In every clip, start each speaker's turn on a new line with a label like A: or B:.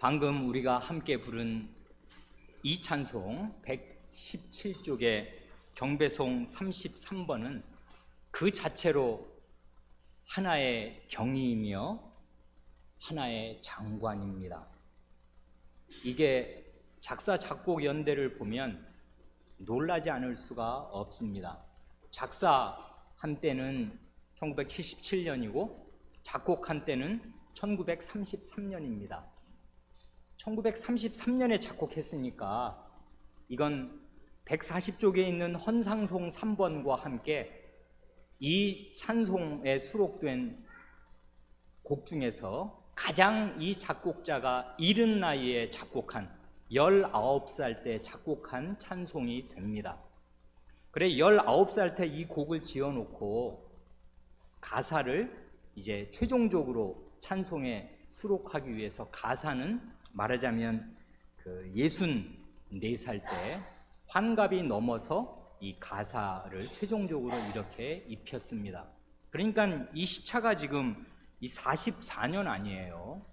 A: 방금 우리가 함께 부른 이 찬송 117쪽의 경배송 33번은 그 자체로 하나의 경의이며 하나의 장관입니다. 이게 작사 작곡 연대를 보면 놀라지 않을 수가 없습니다. 작사한 때는 1977년이고 작곡한 때는 1933년입니다. 1933년에 작곡했으니까 이건 140쪽에 있는 헌상송 3번과 함께 이 찬송에 수록된 곡 중에서 가장 이 작곡자가 이른 나이에 작곡한 19살 때 작곡한 찬송이 됩니다. 그래 19살 때 이 곡을 지어놓고 가사를 이제 최종적으로 찬송에 수록하기 위해서 가사는 말하자면 64살 때 환갑이 넘어서 이 가사를 최종적으로 이렇게 입혔습니다. 그러니까 이 시차가 지금 이 44년 아니에요.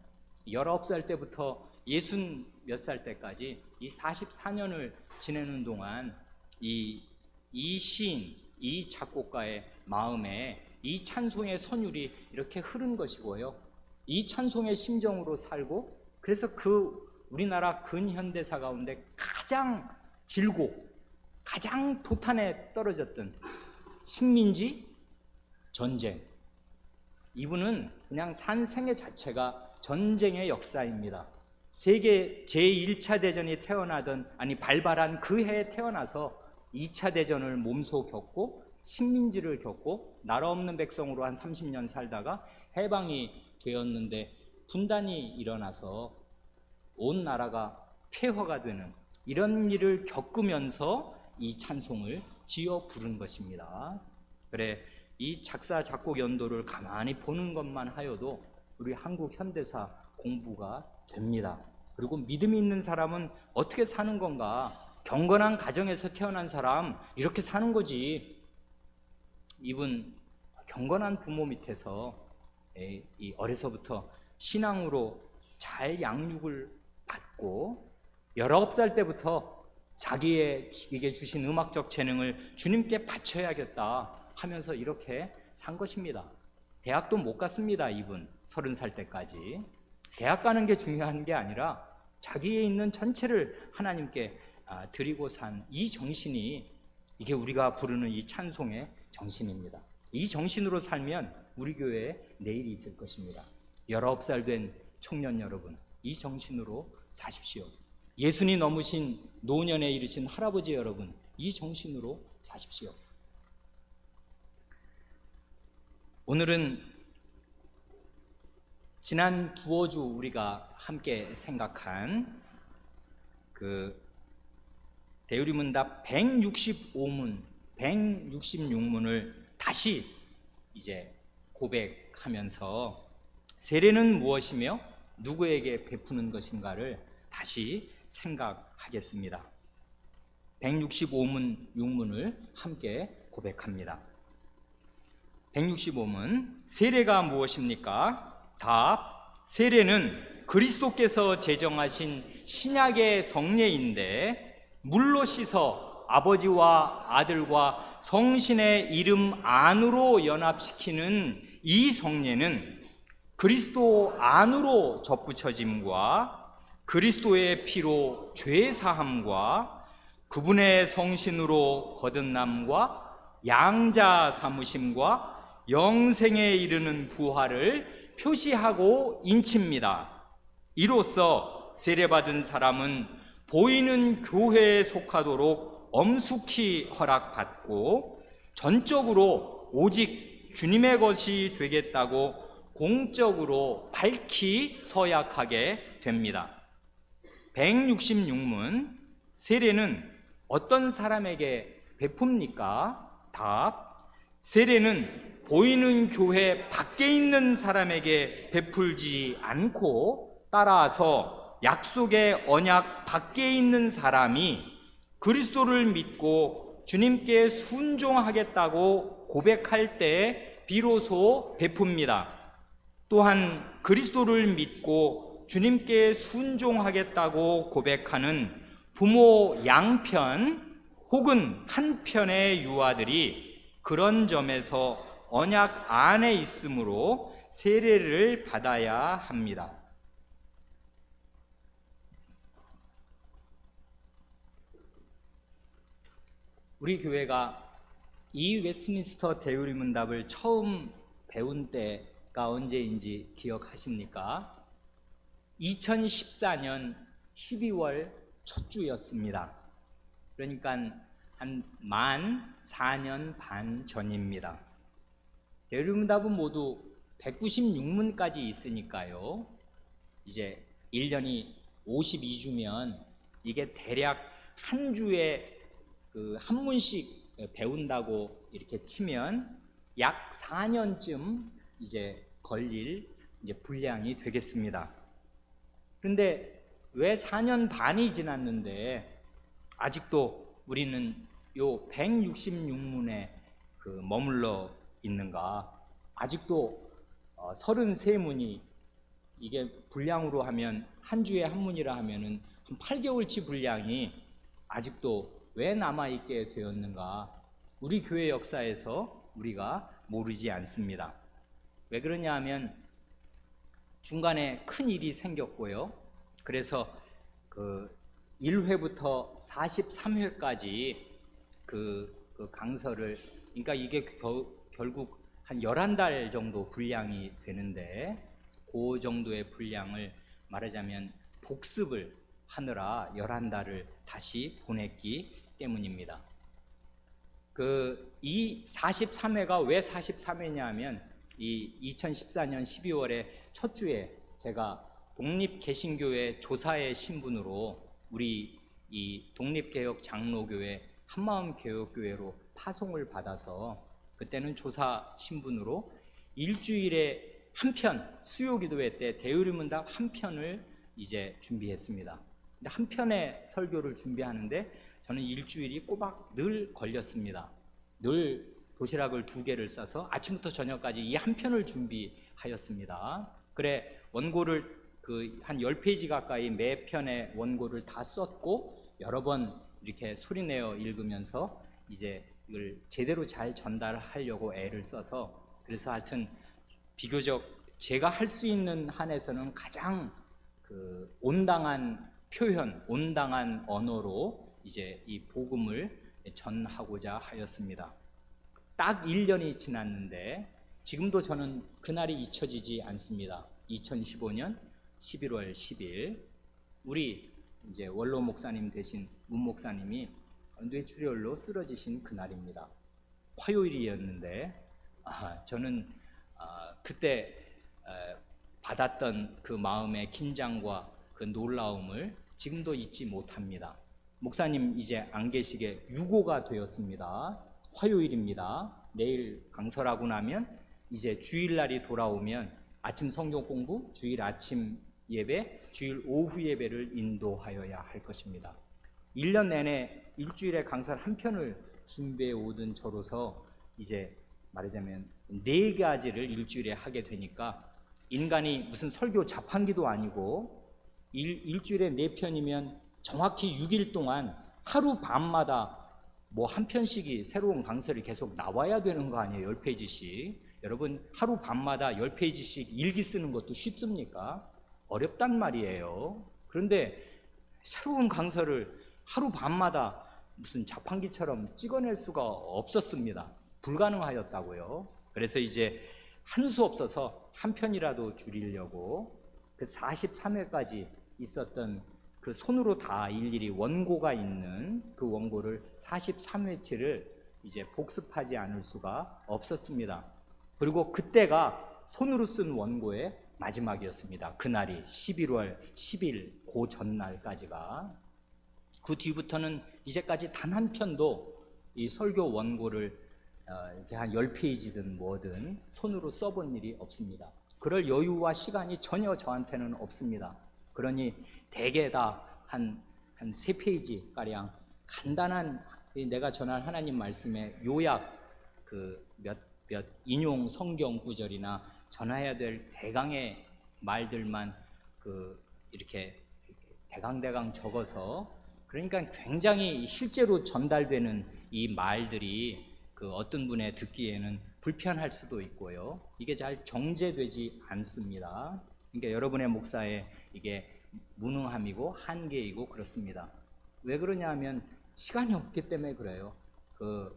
A: 19살 때부터 60 몇 살 때까지 이 44년을 지내는 동안 이 시인, 이 작곡가의 마음에 이 찬송의 선율이 이렇게 흐른 것이고요. 이 찬송의 심정으로 살고, 그래서 우리나라 근현대사 가운데 가장 질고 가장 도탄에 떨어졌던 식민지 전쟁, 이분은 그냥 산 생애 자체가 전쟁의 역사입니다. 세계 제1차 대전이 발발한 그 해에 태어나서 2차 대전을 몸소 겪고 식민지를 겪고 나라 없는 백성으로 한 30년 살다가 해방이 되었는데 분단이 일어나서 온 나라가 폐허가 되는 이런 일을 겪으면서 이 찬송을 지어 부른 것입니다. 그래 이 작사 작곡 연도를 가만히 보는 것만 하여도 우리 한국 현대사 공부가 됩니다. 그리고 믿음이 있는 사람은 어떻게 사는 건가? 경건한 가정에서 태어난 사람 이렇게 사는 거지. 이분 경건한 부모 밑에서 어려서부터 신앙으로 잘 양육을 받고 19살 때부터 자기에게 주신 음악적 재능을 주님께 바쳐야겠다 하면서 이렇게 산 것입니다. 대학도 못 갔습니다. 이분 30살 때까지. 대학 가는 게 중요한 게 아니라 자기에 있는 전체를 하나님께 드리고 산 이 정신이 이게 우리가 부르는 이 찬송의 정신입니다. 이 정신으로 살면 우리 교회에 내일이 있을 것입니다. 19살 된 청년 여러분, 이 정신으로 사십시오. 예순이 넘으신 노년에 이르신 할아버지 여러분, 이 정신으로 사십시오. 오늘은 지난 두어 주 우리가 함께 생각한 대유리문답 165문, 166문을 다시 이제 고백하면서 세례는 무엇이며 누구에게 베푸는 것인가를 다시 생각하겠습니다. 165문, 6문을 함께 고백합니다. 165문, 세례가 무엇입니까? 답, 세례는 그리스도께서 제정하신 신약의 성례인데 물로 씻어 아버지와 아들과 성신의 이름 안으로 연합시키는 이 성례는 그리스도 안으로 접붙여짐과 그리스도의 피로 죄 사함과 그분의 성신으로 거듭남과 양자 삼으심과 영생에 이르는 부활을 표시하고 인칩니다. 이로써 세례받은 사람은 보이는 교회에 속하도록 엄숙히 허락받고 전적으로 오직 주님의 것이 되겠다고 공적으로 밝히 서약하게 됩니다. 166문, 세례는 어떤 사람에게 베풉니까? 답, 세례는 보이는 교회 밖에 있는 사람에게 베풀지 않고 따라서 약속의 언약 밖에 있는 사람이 그리스도를 믿고 주님께 순종하겠다고 고백할 때 비로소 베풉니다. 또한 그리스도를 믿고 주님께 순종하겠다고 고백하는 부모 양편 혹은 한편의 유아들이 그런 점에서 언약 안에 있으므로 세례를 받아야 합니다. 우리 교회가 이 웨스트민스터 대우리문답을 처음 배운 때가 언제인지 기억하십니까? 2014년 12월 첫 주였습니다. 그러니까 한 만 4년 반 전입니다. 대우리문답은 모두 196문까지 있으니까요. 이제 1년이 52주면 이게 대략 한 주에 한 문씩 배운다고 이렇게 치면 약 4년쯤 이제 걸릴 이제 분량이 되겠습니다. 그런데 왜 4년 반이 지났는데 아직도 우리는 요 166문에 머물러 있는가? 아직도 33문이 이게 분량으로 하면 한 주에 한 문이라 하면은 한 8개월치 분량이 아직도 왜 남아있게 되었는가? 우리 교회 역사에서 우리가 모르지 않습니다. 왜 그러냐 하면 중간에 큰 일이 생겼고요. 그래서 1회부터 43회까지 그 강서를, 그러니까 이게 결국 한 11달 정도 분량이 되는데 그 정도의 분량을 말하자면 복습을 하느라 11달을 다시 보냈기 때문입니다. 이 43회가 왜 43회냐 하면 이 2014년 12월에 첫 주에 제가 독립개신교회 조사의 신분으로 우리 이 독립개혁 장로교회 한마음개혁교회로 파송을 받아서 그때는 조사 신분으로 일주일에 한 편, 수요기도회 때 대의문답 한 편을 이제 준비했습니다. 근데 한 편의 설교를 준비하는데 저는 일주일이 꼬박 늘 걸렸습니다. 늘 도시락을 2개를 싸서 아침부터 저녁까지 이 한 편을 준비하였습니다. 그래 원고를 한 10페이지 가까이 매 편의 원고를 다 썼고 여러 번 이렇게 소리내어 읽으면서 이제 이걸 제대로 잘 전달하려고 애를 써서, 그래서 하여튼 비교적 제가 할 수 있는 한에서는 가장 온당한 표현, 온당한 언어로 이제 이 복음을 전하고자 하였습니다. 딱 1년이 지났는데 지금도 저는 그날이 잊혀지지 않습니다. 2015년 11월 10일 우리 이제 원로 목사님 되신 문 목사님이 뇌출혈로 쓰러지신 그날입니다. 화요일이었는데 저는 그때 받았던 그 마음의 긴장과 그 놀라움을 지금도 잊지 못합니다. 목사님 이제 안 계시게 유고가 되었습니다. 화요일입니다. 내일 강설하고 나면 이제 주일날이 돌아오면 아침 성경 공부, 주일 아침 예배, 주일 오후 예배를 인도하여야 할 것입니다. 1년 내내 일주일에 강설 한 편을 준비해 오던 저로서 이제 말하자면 4가지를 일주일에 하게 되니까 인간이 무슨 설교 자판기도 아니고 일주일에 4편이면 정확히 6일 동안 하루 밤마다 뭐 한 편씩이 새로운 강설이 계속 나와야 되는 거 아니에요? 10페이지씩. 여러분 하루 밤마다 10페이지씩 일기 쓰는 것도 쉽습니까? 어렵단 말이에요. 그런데 새로운 강설을 하루 밤마다 무슨 자판기처럼 찍어낼 수가 없었습니다. 불가능하였다고요. 그래서 이제 한 수 없어서 한 편이라도 줄이려고 그 43회까지 있었던 그 손으로 다 일일이 원고가 있는 그 원고를 43회치를 이제 복습하지 않을 수가 없었습니다. 그리고 그때가 손으로 쓴 원고의 마지막이었습니다. 그날이 11월 10일 그 전날까지가. 그 뒤부터는 이제까지 단 한 편도 이 설교 원고를 이렇게 한 10페이지든 뭐든 손으로 써본 일이 없습니다. 그럴 여유와 시간이 전혀 저한테는 없습니다. 그러니 대개 다 한 3페이지가량 간단한 내가 전할 하나님 말씀의 요약 몇 인용 성경 구절이나 전해야 될 대강의 말들만 이렇게 대강대강 적어서, 그러니까 굉장히 실제로 전달되는 이 말들이 어떤 분의 듣기에는 불편할 수도 있고요. 이게 잘 정제되지 않습니다. 그러니까 여러분의 목사에 이게 무능함이고 한계이고 그렇습니다. 왜 그러냐 하면 시간이 없기 때문에 그래요.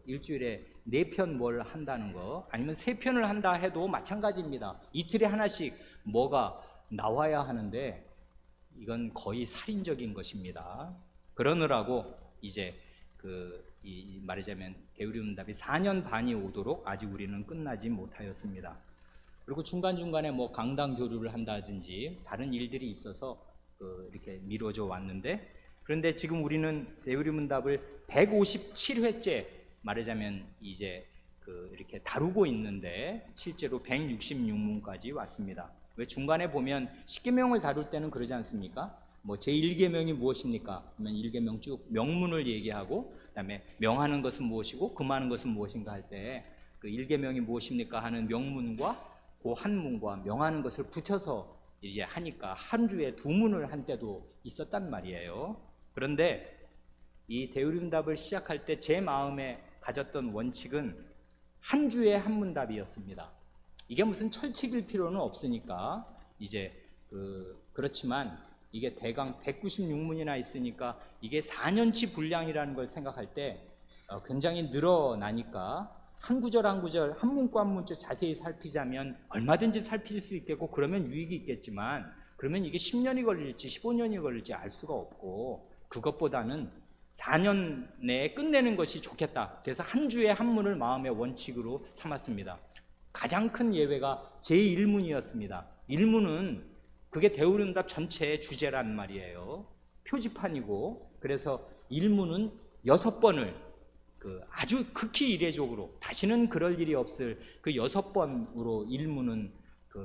A: 일주일에 4편 뭘 한다는 거, 아니면 3편을 한다 해도 마찬가지입니다. 이틀에 하나씩 뭐가 나와야 하는데 이건 거의 살인적인 것입니다. 그러느라고 이제 말하자면 대우리문답이 4년 반이 오도록 아직 우리는 끝나지 못하였습니다. 그리고 중간중간에 뭐 강당 교류를 한다든지 다른 일들이 있어서 이렇게 미뤄져 왔는데, 그런데 지금 우리는 대우리문답을 157회째 말하자면 이제 이렇게 다루고 있는데 실제로 166문까지 왔습니다. 왜 중간에 보면 십계명을 다룰 때는 그러지 않습니까? 뭐 제1계명이 무엇입니까? 그러면 1계명 쭉 명문을 얘기하고, 그다음에 명하는 것은 무엇이고 금하는 것은 무엇인가 할 때 1계명이 무엇입니까 하는 명문과 그 한문과 명하는 것을 붙여서 이제 하니까 한 주에 2문을 한 때도 있었단 말이에요. 그런데 이 대우리문답을 시작할 때 제 마음에 가졌던 원칙은 한 주에 한 문답이었습니다. 이게 무슨 철칙일 필요는 없으니까 이제 그렇지만 이게 대강 196문이나 있으니까 이게 4년치 분량이라는 걸 생각할 때 굉장히 늘어나니까 한 구절 한 구절 한 문구 한 문구 자세히 살피자면 얼마든지 살필 수 있겠고 그러면 유익이 있겠지만, 그러면 이게 10년이 걸릴지 15년이 걸릴지 알 수가 없고, 그것보다는 4년 내에 끝내는 것이 좋겠다. 그래서 한 주에 한 문을 마음의 원칙으로 삼았습니다. 가장 큰 예외가 제1문이었습니다. 1문은 그게 대우리문답 전체의 주제란 말이에요. 표지판이고, 그래서 1문은 6번을 아주 극히 이례적으로 다시는 그럴 일이 없을 6번으로 1문은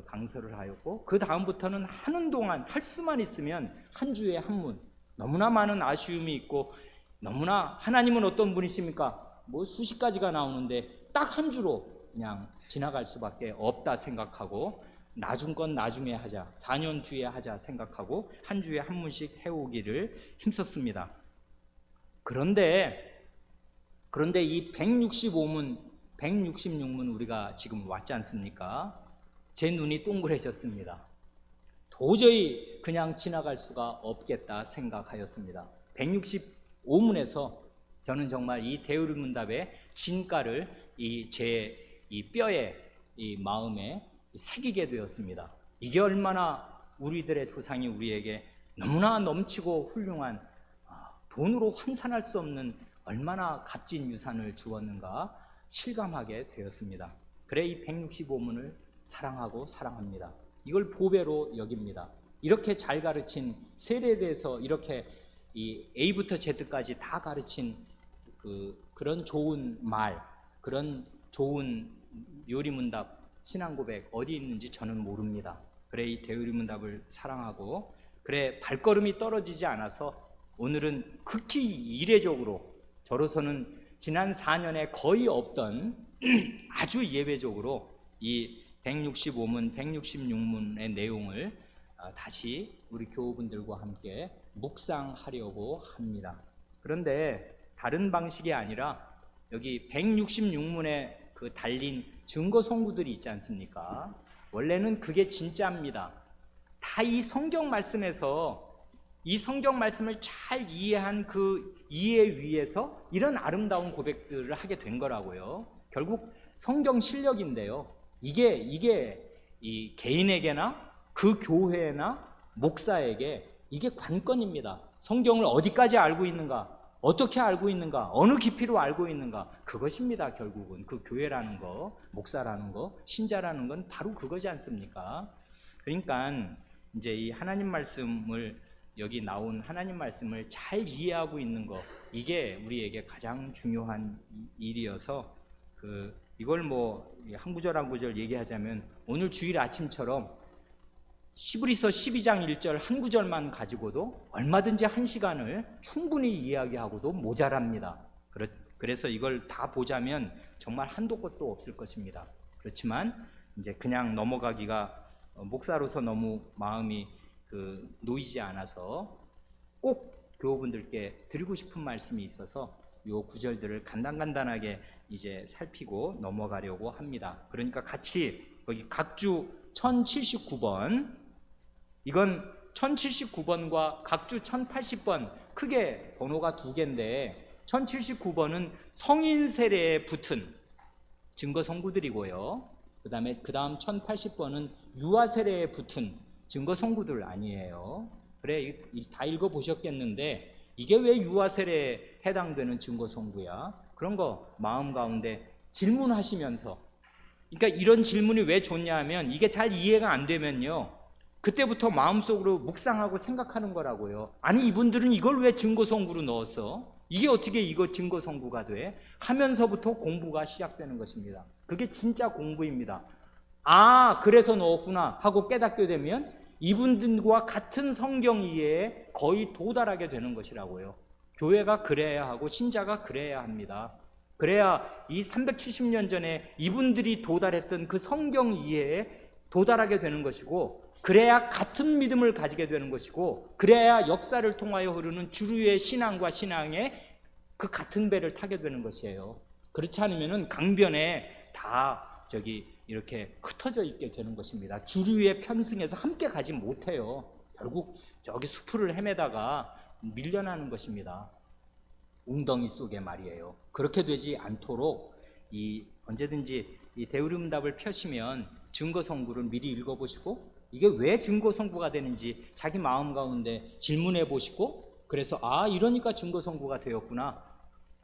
A: 강서를 하였고, 그 다음부터는 하는 동안 할 수만 있으면 한 주에 한 문, 너무나 많은 아쉬움이 있고 너무나 하나님은 어떤 분이십니까? 뭐 수십 가지가 나오는데 딱 한 주로 그냥 지나갈 수밖에 없다 생각하고, 나중 건 나중에 하자, 4년 뒤에 하자 생각하고 한 주에 한 문씩 해오기를 힘썼습니다. 그런데 이 165문, 166문 우리가 지금 왔지 않습니까? 제 눈이 동그래졌습니다. 도저히 그냥 지나갈 수가 없겠다 생각하였습니다. 165문에서 저는 정말 이 대우리문답의 진가를 제 뼈에, 이 마음에 새기게 되었습니다. 이게 얼마나 우리들의 조상이 우리에게 너무나 넘치고 훌륭한, 돈으로 환산할 수 없는 얼마나 값진 유산을 주었는가 실감하게 되었습니다. 그래 이 165문을 사랑하고 사랑합니다. 이걸 보배로 여깁니다. 이렇게 잘 가르친, 세례대에서 이렇게 이 A부터 Z까지 다 가르친 그런 좋은 말, 그런 좋은 요리문답, 신앙고백 어디 있는지 저는 모릅니다. 그래 이 대우리문답을 사랑하고, 그래 발걸음이 떨어지지 않아서 오늘은 극히 이례적으로, 저로서는 지난 4년에 거의 없던 아주 예외적으로 이 165문, 166문의 내용을 다시 우리 교우분들과 함께 묵상하려고 합니다. 그런데 다른 방식이 아니라 여기 166문에 달린 증거 성구들이 있지 않습니까? 원래는 그게 진짜입니다. 다 이 성경 말씀에서, 이 성경 말씀을 잘 이해한 그 이해 위에서 이런 아름다운 고백들을 하게 된 거라고요. 결국 성경 실력인데요. 이게 이 개인에게나 그 교회나 목사에게 이게 관건입니다. 성경을 어디까지 알고 있는가, 어떻게 알고 있는가, 어느 깊이로 알고 있는가, 그것입니다. 결국은 그 교회라는 거, 목사라는 거, 신자라는 건 바로 그거지 않습니까? 그러니까 이제 이 하나님 말씀을, 여기 나온 하나님 말씀을 잘 이해하고 있는 거, 이게 우리에게 가장 중요한 일이어서 이걸 뭐 한 구절 한 구절 얘기하자면 오늘 주일 아침처럼 히브리서 12장 1절 한 구절만 가지고도 얼마든지 한 시간을 충분히 이야기하고도 모자랍니다. 그래서 이걸 다 보자면 정말 한도 끝도 없을 것입니다. 그렇지만 이제 그냥 넘어가기가 목사로서 너무 마음이 놓이지 않아서 꼭 교우분들께 드리고 싶은 말씀이 있어서 요 구절들을 간단하게 이제 살피고 넘어가려고 합니다. 그러니까 같이 거기 각주 1079번, 이건 1079번과 각주 1080번 크게 번호가 두 개인데 1079번은 성인 세례에 붙은 증거 성구들이고요. 그 다음 1080번은 유아 세례에 붙은 증거 성구들 아니에요. 그래, 다 읽어보셨겠는데 이게 왜 유아 세례에 해당되는 증거 성구야? 그런 거 마음 가운데 질문하시면서, 그러니까 이런 질문이 왜 좋냐 하면 이게 잘 이해가 안 되면요, 그때부터 마음속으로 묵상하고 생각하는 거라고요. 아니, 이분들은 이걸 왜 증거 성구로 넣었어? 이게 어떻게 이거 증거 성구가 돼? 하면서부터 공부가 시작되는 것입니다. 그게 진짜 공부입니다. 아, 그래서 넣었구나 하고 깨닫게 되면 이분들과 같은 성경 이해에 거의 도달하게 되는 것이라고요. 교회가 그래야 하고 신자가 그래야 합니다. 그래야 이 370년 전에 이분들이 도달했던 그 성경 이해에 도달하게 되는 것이고, 그래야 같은 믿음을 가지게 되는 것이고, 그래야 역사를 통하여 흐르는 주류의 신앙과 신앙의 그 같은 배를 타게 되는 것이에요. 그렇지 않으면 강변에 다 이렇게 흩어져 있게 되는 것입니다. 주류의 편승해서 함께 가지 못해요. 결국 저기 숲을 헤매다가 밀려나는 것입니다. 웅덩이 속에 말이에요. 그렇게 되지 않도록 언제든지 이 대우름답을 펴시면 증거 성구를 미리 읽어보시고, 이게 왜 증거 성구가 되는지 자기 마음 가운데 질문해 보시고, 그래서 아, 이러니까 증거 성구가 되었구나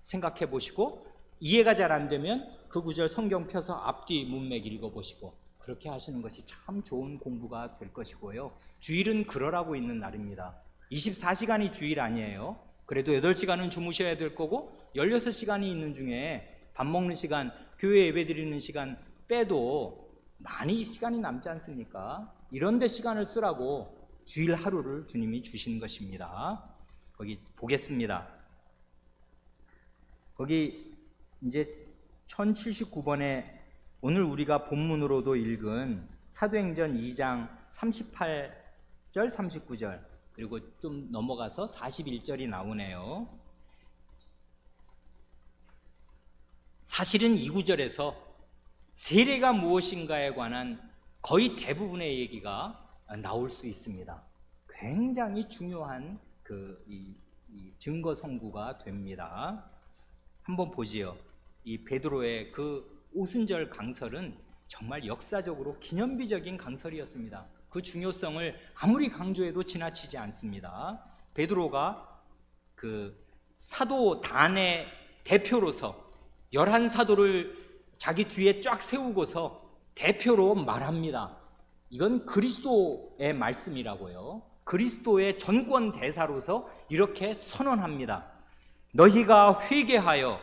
A: 생각해 보시고, 이해가 잘 안 되면 그 구절 성경 펴서 앞뒤 문맥 읽어보시고, 그렇게 하시는 것이 참 좋은 공부가 될 것이고요. 주일은 그러라고 있는 날입니다. 24시간이 주일 아니에요. 그래도 8시간은 주무셔야 될 거고 16시간이 있는 중에 밥 먹는 시간, 교회 예배 드리는 시간 빼도 많이 시간이 남지 않습니까? 이런 데 시간을 쓰라고 주일 하루를 주님이 주신 것입니다. 거기 보겠습니다. 거기 이제 1079번에 오늘 우리가 본문으로도 읽은 사도행전 2장 38절 39절 그리고 좀 넘어가서 41절이 나오네요. 사실은 이 구절에서 세례가 무엇인가에 관한 거의 대부분의 얘기가 나올 수 있습니다. 굉장히 중요한 이 증거 성구가 됩니다. 한번 보지요. 이 베드로의 그 오순절 강설은 정말 역사적으로 기념비적인 강설이었습니다. 그 중요성을 아무리 강조해도 지나치지 않습니다. 베드로가 그 사도단의 대표로서 11사도를 자기 뒤에 쫙 세우고서 대표로 말합니다. 이건 그리스도의 말씀이라고요. 그리스도의 전권 대사로서 이렇게 선언합니다. 너희가 회개하여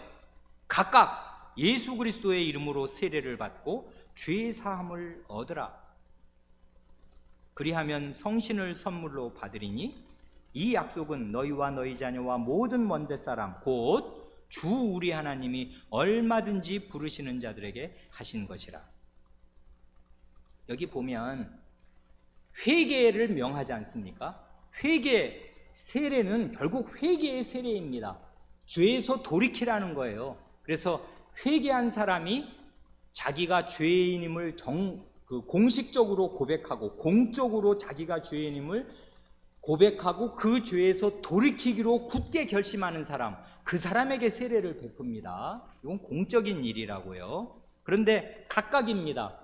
A: 각각 예수 그리스도의 이름으로 세례를 받고 죄 사함을 얻으라. 그리하면 성신을 선물로 받으리니 이 약속은 너희와 너희 자녀와 모든 먼데 사람 곧 주 우리 하나님이 얼마든지 부르시는 자들에게 하신 것이라. 여기 보면 회개를 명하지 않습니까? 세례는 결국 회개의 세례입니다. 죄에서 돌이키라는 거예요. 그래서 회개한 사람이 자기가 죄인임을 공식적으로 고백하고 공적으로 자기가 죄인임을 고백하고 그 죄에서 돌이키기로 굳게 결심하는 사람, 그 사람에게 세례를 베풉니다. 이건 공적인 일이라고요. 그런데 각각입니다.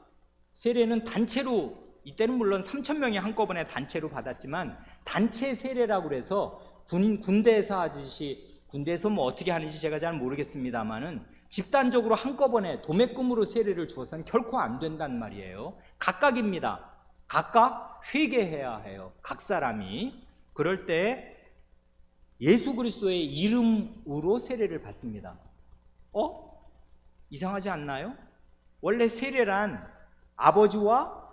A: 세례는 단체로, 이때는 물론 3,000명이 한꺼번에 단체로 받았지만 단체 세례라고 해서 군대에서 하듯이, 군대에서 뭐 어떻게 하는지 제가 잘 모르겠습니다만은 집단적으로 한꺼번에 도매금으로 세례를 주어서는 결코 안 된단 말이에요. 각각입니다. 각각 회개해야 해요. 각 사람이. 그럴 때 예수 그리스도의 이름으로 세례를 받습니다. 이상하지 않나요? 원래 세례란 아버지와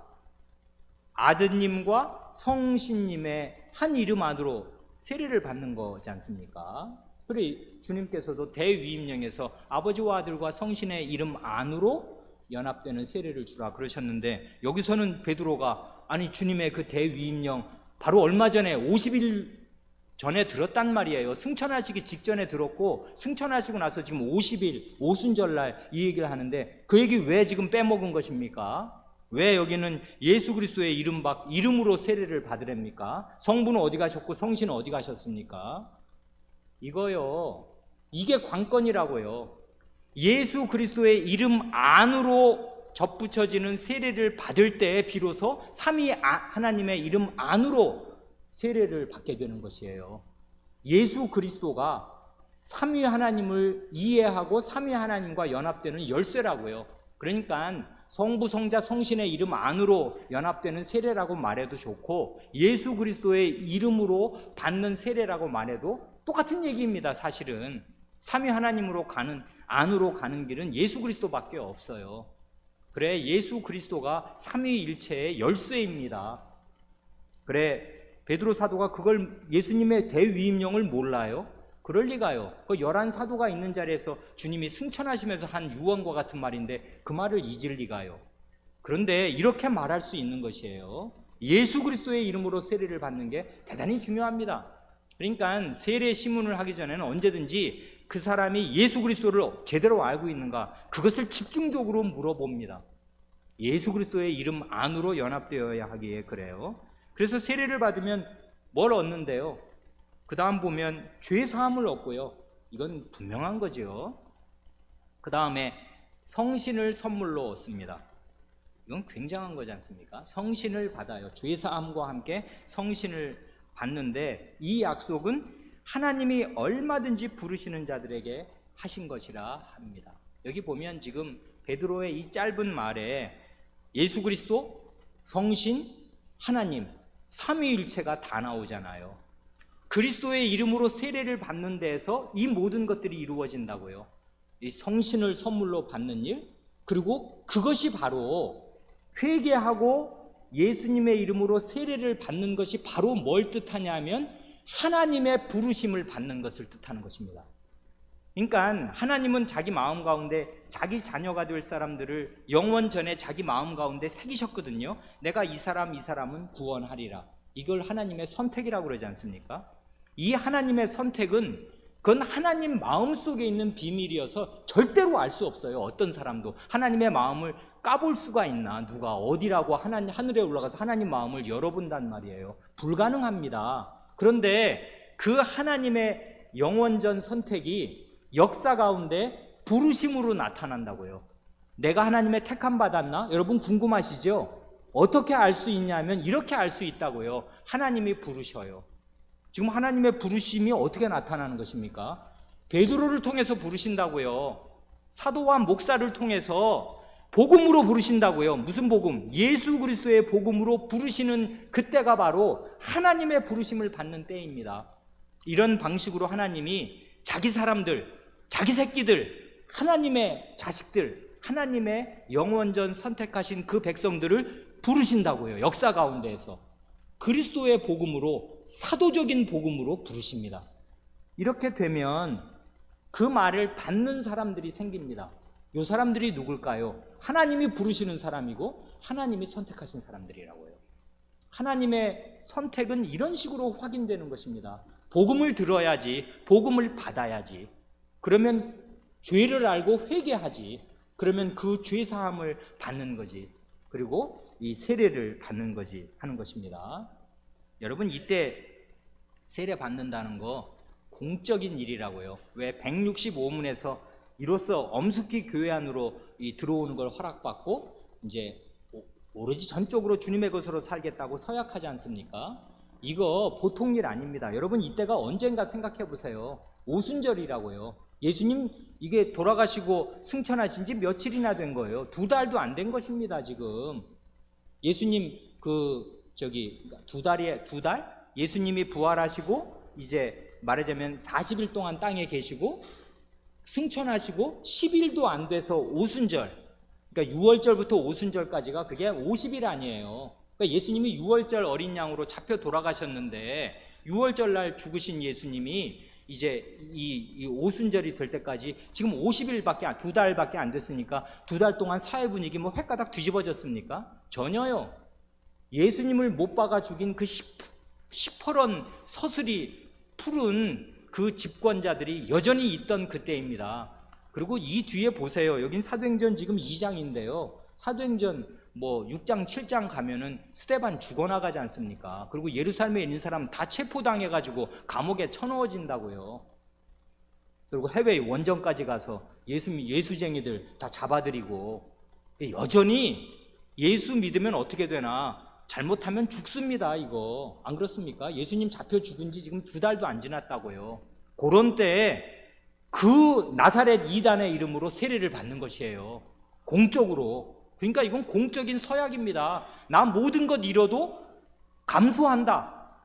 A: 아드님과 성신님의 한 이름 안으로 세례를 받는 거지 않습니까? 그래 주님께서도 대위임령에서 아버지와 아들과 성신의 이름 안으로 연합되는 세례를 주라 그러셨는데, 여기서는 베드로가 아니 주님의 그 대위임령 바로 얼마 전에 50일 전에 들었단 말이에요. 승천하시기 직전에 들었고 승천하시고 나서 지금 50일 오순절날 이 얘기를 하는데 그 얘기 왜 지금 빼먹은 것입니까? 왜 여기는 예수 그리스도의 이름으로 세례를 받으랍니까? 성부는 어디 가셨고 성신은 어디 가셨습니까? 이거요. 이게 관건이라고요. 예수 그리스도의 이름 안으로 접붙여지는 세례를 받을 때 비로소 삼위 하나님의 이름 안으로 세례를 받게 되는 것이에요. 예수 그리스도가 삼위 하나님을 이해하고 삼위 하나님과 연합되는 열쇠라고요. 그러니까 성부, 성자, 성신의 이름 안으로 연합되는 세례라고 말해도 좋고 예수 그리스도의 이름으로 받는 세례라고 말해도 똑같은 얘기입니다. 사실은 삼위 하나님으로 안으로 가는 길은 예수 그리스도밖에 없어요. 그래, 예수 그리스도가 삼위일체의 열쇠입니다. 그래, 베드로 사도가 그걸 예수님의 대위임령을 몰라요? 그럴 리가요. 그 11사도가 있는 자리에서 주님이 승천하시면서 한 유언과 같은 말인데 그 말을 잊을 리가요. 그런데 이렇게 말할 수 있는 것이에요. 예수 그리스도의 이름으로 세례를 받는 게 대단히 중요합니다. 그러니까 세례 시문을 하기 전에는 언제든지 그 사람이 예수 그리스도를 제대로 알고 있는가 그것을 집중적으로 물어봅니다. 예수 그리스도의 이름 안으로 연합되어야 하기에 그래요. 그래서 세례를 받으면 뭘 얻는데요? 그 다음 보면 죄사함을 얻고요. 이건 분명한 거죠. 그 다음에 성신을 선물로 얻습니다. 이건 굉장한 거지 않습니까? 성신을 받아요. 죄사함과 함께 성신을 받는데 이 약속은 하나님이 얼마든지 부르시는 자들에게 하신 것이라 합니다. 여기 보면 지금 베드로의 이 짧은 말에 예수 그리스도, 성신, 하나님 삼위일체가 다 나오잖아요. 그리스도의 이름으로 세례를 받는 데에서 이 모든 것들이 이루어진다고요. 이 성신을 선물로 받는 일, 그리고 그것이 바로 회개하고 예수님의 이름으로 세례를 받는 것이 바로 뭘 뜻하냐면 하나님의 부르심을 받는 것을 뜻하는 것입니다. 그러니까 하나님은 자기 마음 가운데 자기 자녀가 될 사람들을 영원 전에 자기 마음 가운데 새기셨거든요. 내가 이 사람은 구원하리라. 이걸 하나님의 선택이라고 그러지 않습니까? 이 하나님의 선택은 그건 하나님 마음속에 있는 비밀이어서 절대로 알 수 없어요. 어떤 사람도 하나님의 마음을 까볼 수가 있나? 누가 어디라고 하늘에 올라가서 하나님 마음을 열어본단 말이에요. 불가능합니다. 그런데 그 하나님의 영원전 선택이 역사 가운데 부르심으로 나타난다고요. 내가 하나님의 택함 받았나? 여러분 궁금하시죠? 어떻게 알 수 있냐면 이렇게 알 수 있다고요. 하나님이 부르셔요. 지금 하나님의 부르심이 어떻게 나타나는 것입니까? 베드로를 통해서 부르신다고요. 사도와 목사를 통해서 복음으로 부르신다고요. 무슨 복음? 예수 그리스도의 복음으로 부르시는 그때가 바로 하나님의 부르심을 받는 때입니다. 이런 방식으로 하나님이 자기 사람들, 자기 새끼들, 하나님의 자식들, 하나님의 영원전 선택하신 그 백성들을 부르신다고요. 역사 가운데에서 그리스도의 복음으로, 사도적인 복음으로 부르십니다. 이렇게 되면 그 말을 받는 사람들이 생깁니다. 이 사람들이 누굴까요? 하나님이 부르시는 사람이고 하나님이 선택하신 사람들이라고요. 하나님의 선택은 이런 식으로 확인되는 것입니다. 복음을 들어야지, 복음을 받아야지. 그러면 죄를 알고 회개하지. 그러면 그 죄 사함을 받는 거지. 그리고 이 세례를 받는 거지 하는 것입니다. 여러분 이때 세례 받는다는 거 공적인 일이라고요. 왜 165문에서 이로써 엄숙히 교회 안으로 들어오는 걸 허락받고 이제 오로지 전적으로 주님의 것으로 살겠다고 서약하지 않습니까? 이거 보통 일 아닙니다. 여러분 이때가 언젠가 생각해 보세요. 오순절이라고요. 예수님 이게 돌아가시고 승천하신 지 며칠이나 된 거예요. 2달도 안 된 것입니다. 지금 예수님 두 달? 예수님이 부활하시고 이제 말하자면 40일 동안 땅에 계시고 승천하시고 10일도 안 돼서 오순절, 그러니까 6월절부터 오순절까지가 그게 50일 아니에요. 그러니까 예수님이 6월절 어린 양으로 잡혀 돌아가셨는데 6월절 날 죽으신 예수님이 이제 이 오순절이 될 때까지 지금 50일밖에 2달밖에 안 됐으니까 2달 동안 사회 분위기 횟가닥 뒤집어졌습니까? 전혀요. 예수님을 못 박아 죽인 그 시퍼런 서슬이 푸른 그 집권자들이 여전히 있던 그때입니다. 그리고 이 뒤에 보세요. 여긴 사도행전 지금 2장인데요. 사도행전 6장, 7장 가면은 스데반 죽어나가지 않습니까? 그리고 예루살렘에 있는 사람 다 체포당해가지고 감옥에 쳐넣어진다고요. 그리고 해외 원정까지 가서 예수쟁이들 다 잡아들이고, 여전히 예수 믿으면 어떻게 되나? 잘못하면 죽습니다. 이거 안 그렇습니까? 예수님 잡혀 죽은 지 지금 2달도 안 지났다고요. 그런 때에 그 나사렛 이단의 이름으로 세례를 받는 것이에요. 공적으로. 그러니까 이건 공적인 서약입니다. 나 모든 것 잃어도 감수한다,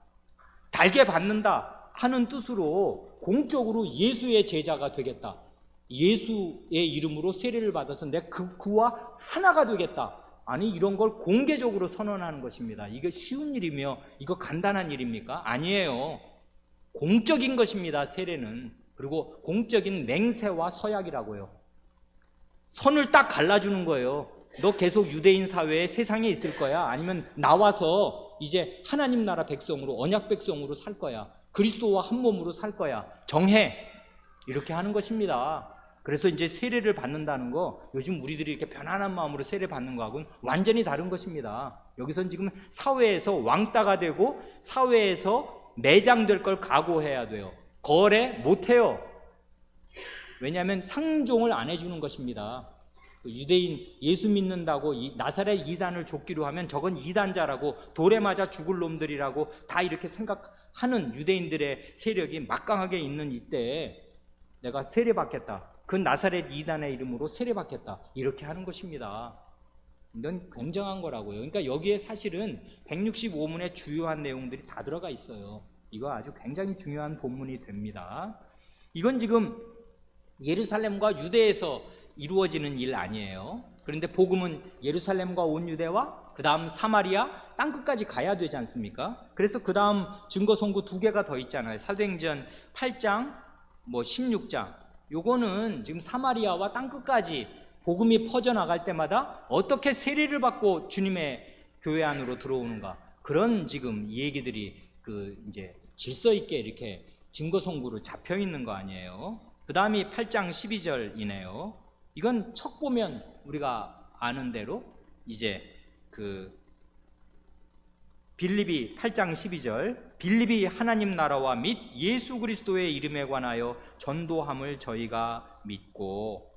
A: 달게 받는다 하는 뜻으로 공적으로 예수의 제자가 되겠다, 예수의 이름으로 세례를 받아서 내 그와 하나가 되겠다, 아니 이런 걸 공개적으로 선언하는 것입니다. 이게 쉬운 일이며 이거 간단한 일입니까? 아니에요. 공적인 것입니다, 세례는. 그리고 공적인 맹세와 서약이라고요. 선을 딱 갈라주는 거예요. 너 계속 유대인 사회에 세상에 있을 거야? 아니면 나와서 이제 하나님 나라 백성으로, 언약 백성으로 살 거야? 그리스도와 한 몸으로 살 거야? 정해. 이렇게 하는 것입니다. 그래서 이제 세례를 받는다는 거, 요즘 우리들이 이렇게 편안한 마음으로 세례 받는 거하고는 완전히 다른 것입니다. 여기선 지금 사회에서 왕따가 되고 사회에서 매장될 걸 각오해야 돼요. 거래 못해요. 왜냐하면 상종을 안 해주는 것입니다. 유대인 예수 믿는다고 나사렛 이단을 좇기로 하면 저건 이단자라고, 돌에 맞아 죽을 놈들이라고 다 이렇게 생각하는 유대인들의 세력이 막강하게 있는 이때에 내가 세례받겠다, 그 나사렛 이단의 이름으로 세례받겠다, 이렇게 하는 것입니다. 이건 굉장한 거라고요. 그러니까 여기에 사실은 165문의 주요한 내용들이 다 들어가 있어요. 이거 아주 굉장히 중요한 본문이 됩니다. 이건 지금 예루살렘과 유대에서 이루어지는 일 아니에요. 그런데 복음은 예루살렘과 온 유대와 그 다음 사마리아 땅끝까지 가야 되지 않습니까? 그래서 그 다음 증거선고 2개가 더 있잖아요. 사도행전 8장 16장, 요거는 지금 사마리아와 땅끝까지 복음이 퍼져나갈 때마다 어떻게 세례를 받고 주님의 교회 안으로 들어오는가, 그런 지금 이 얘기들이 이제 질서 있게 이렇게 증거선고로 잡혀 있는 거 아니에요. 그 다음이 8장 12절이네요. 이건 척 보면 우리가 아는 대로 이제 빌립이 8장 12절, 빌립이 하나님 나라와 및 예수 그리스도의 이름에 관하여 전도함을 저희가 믿고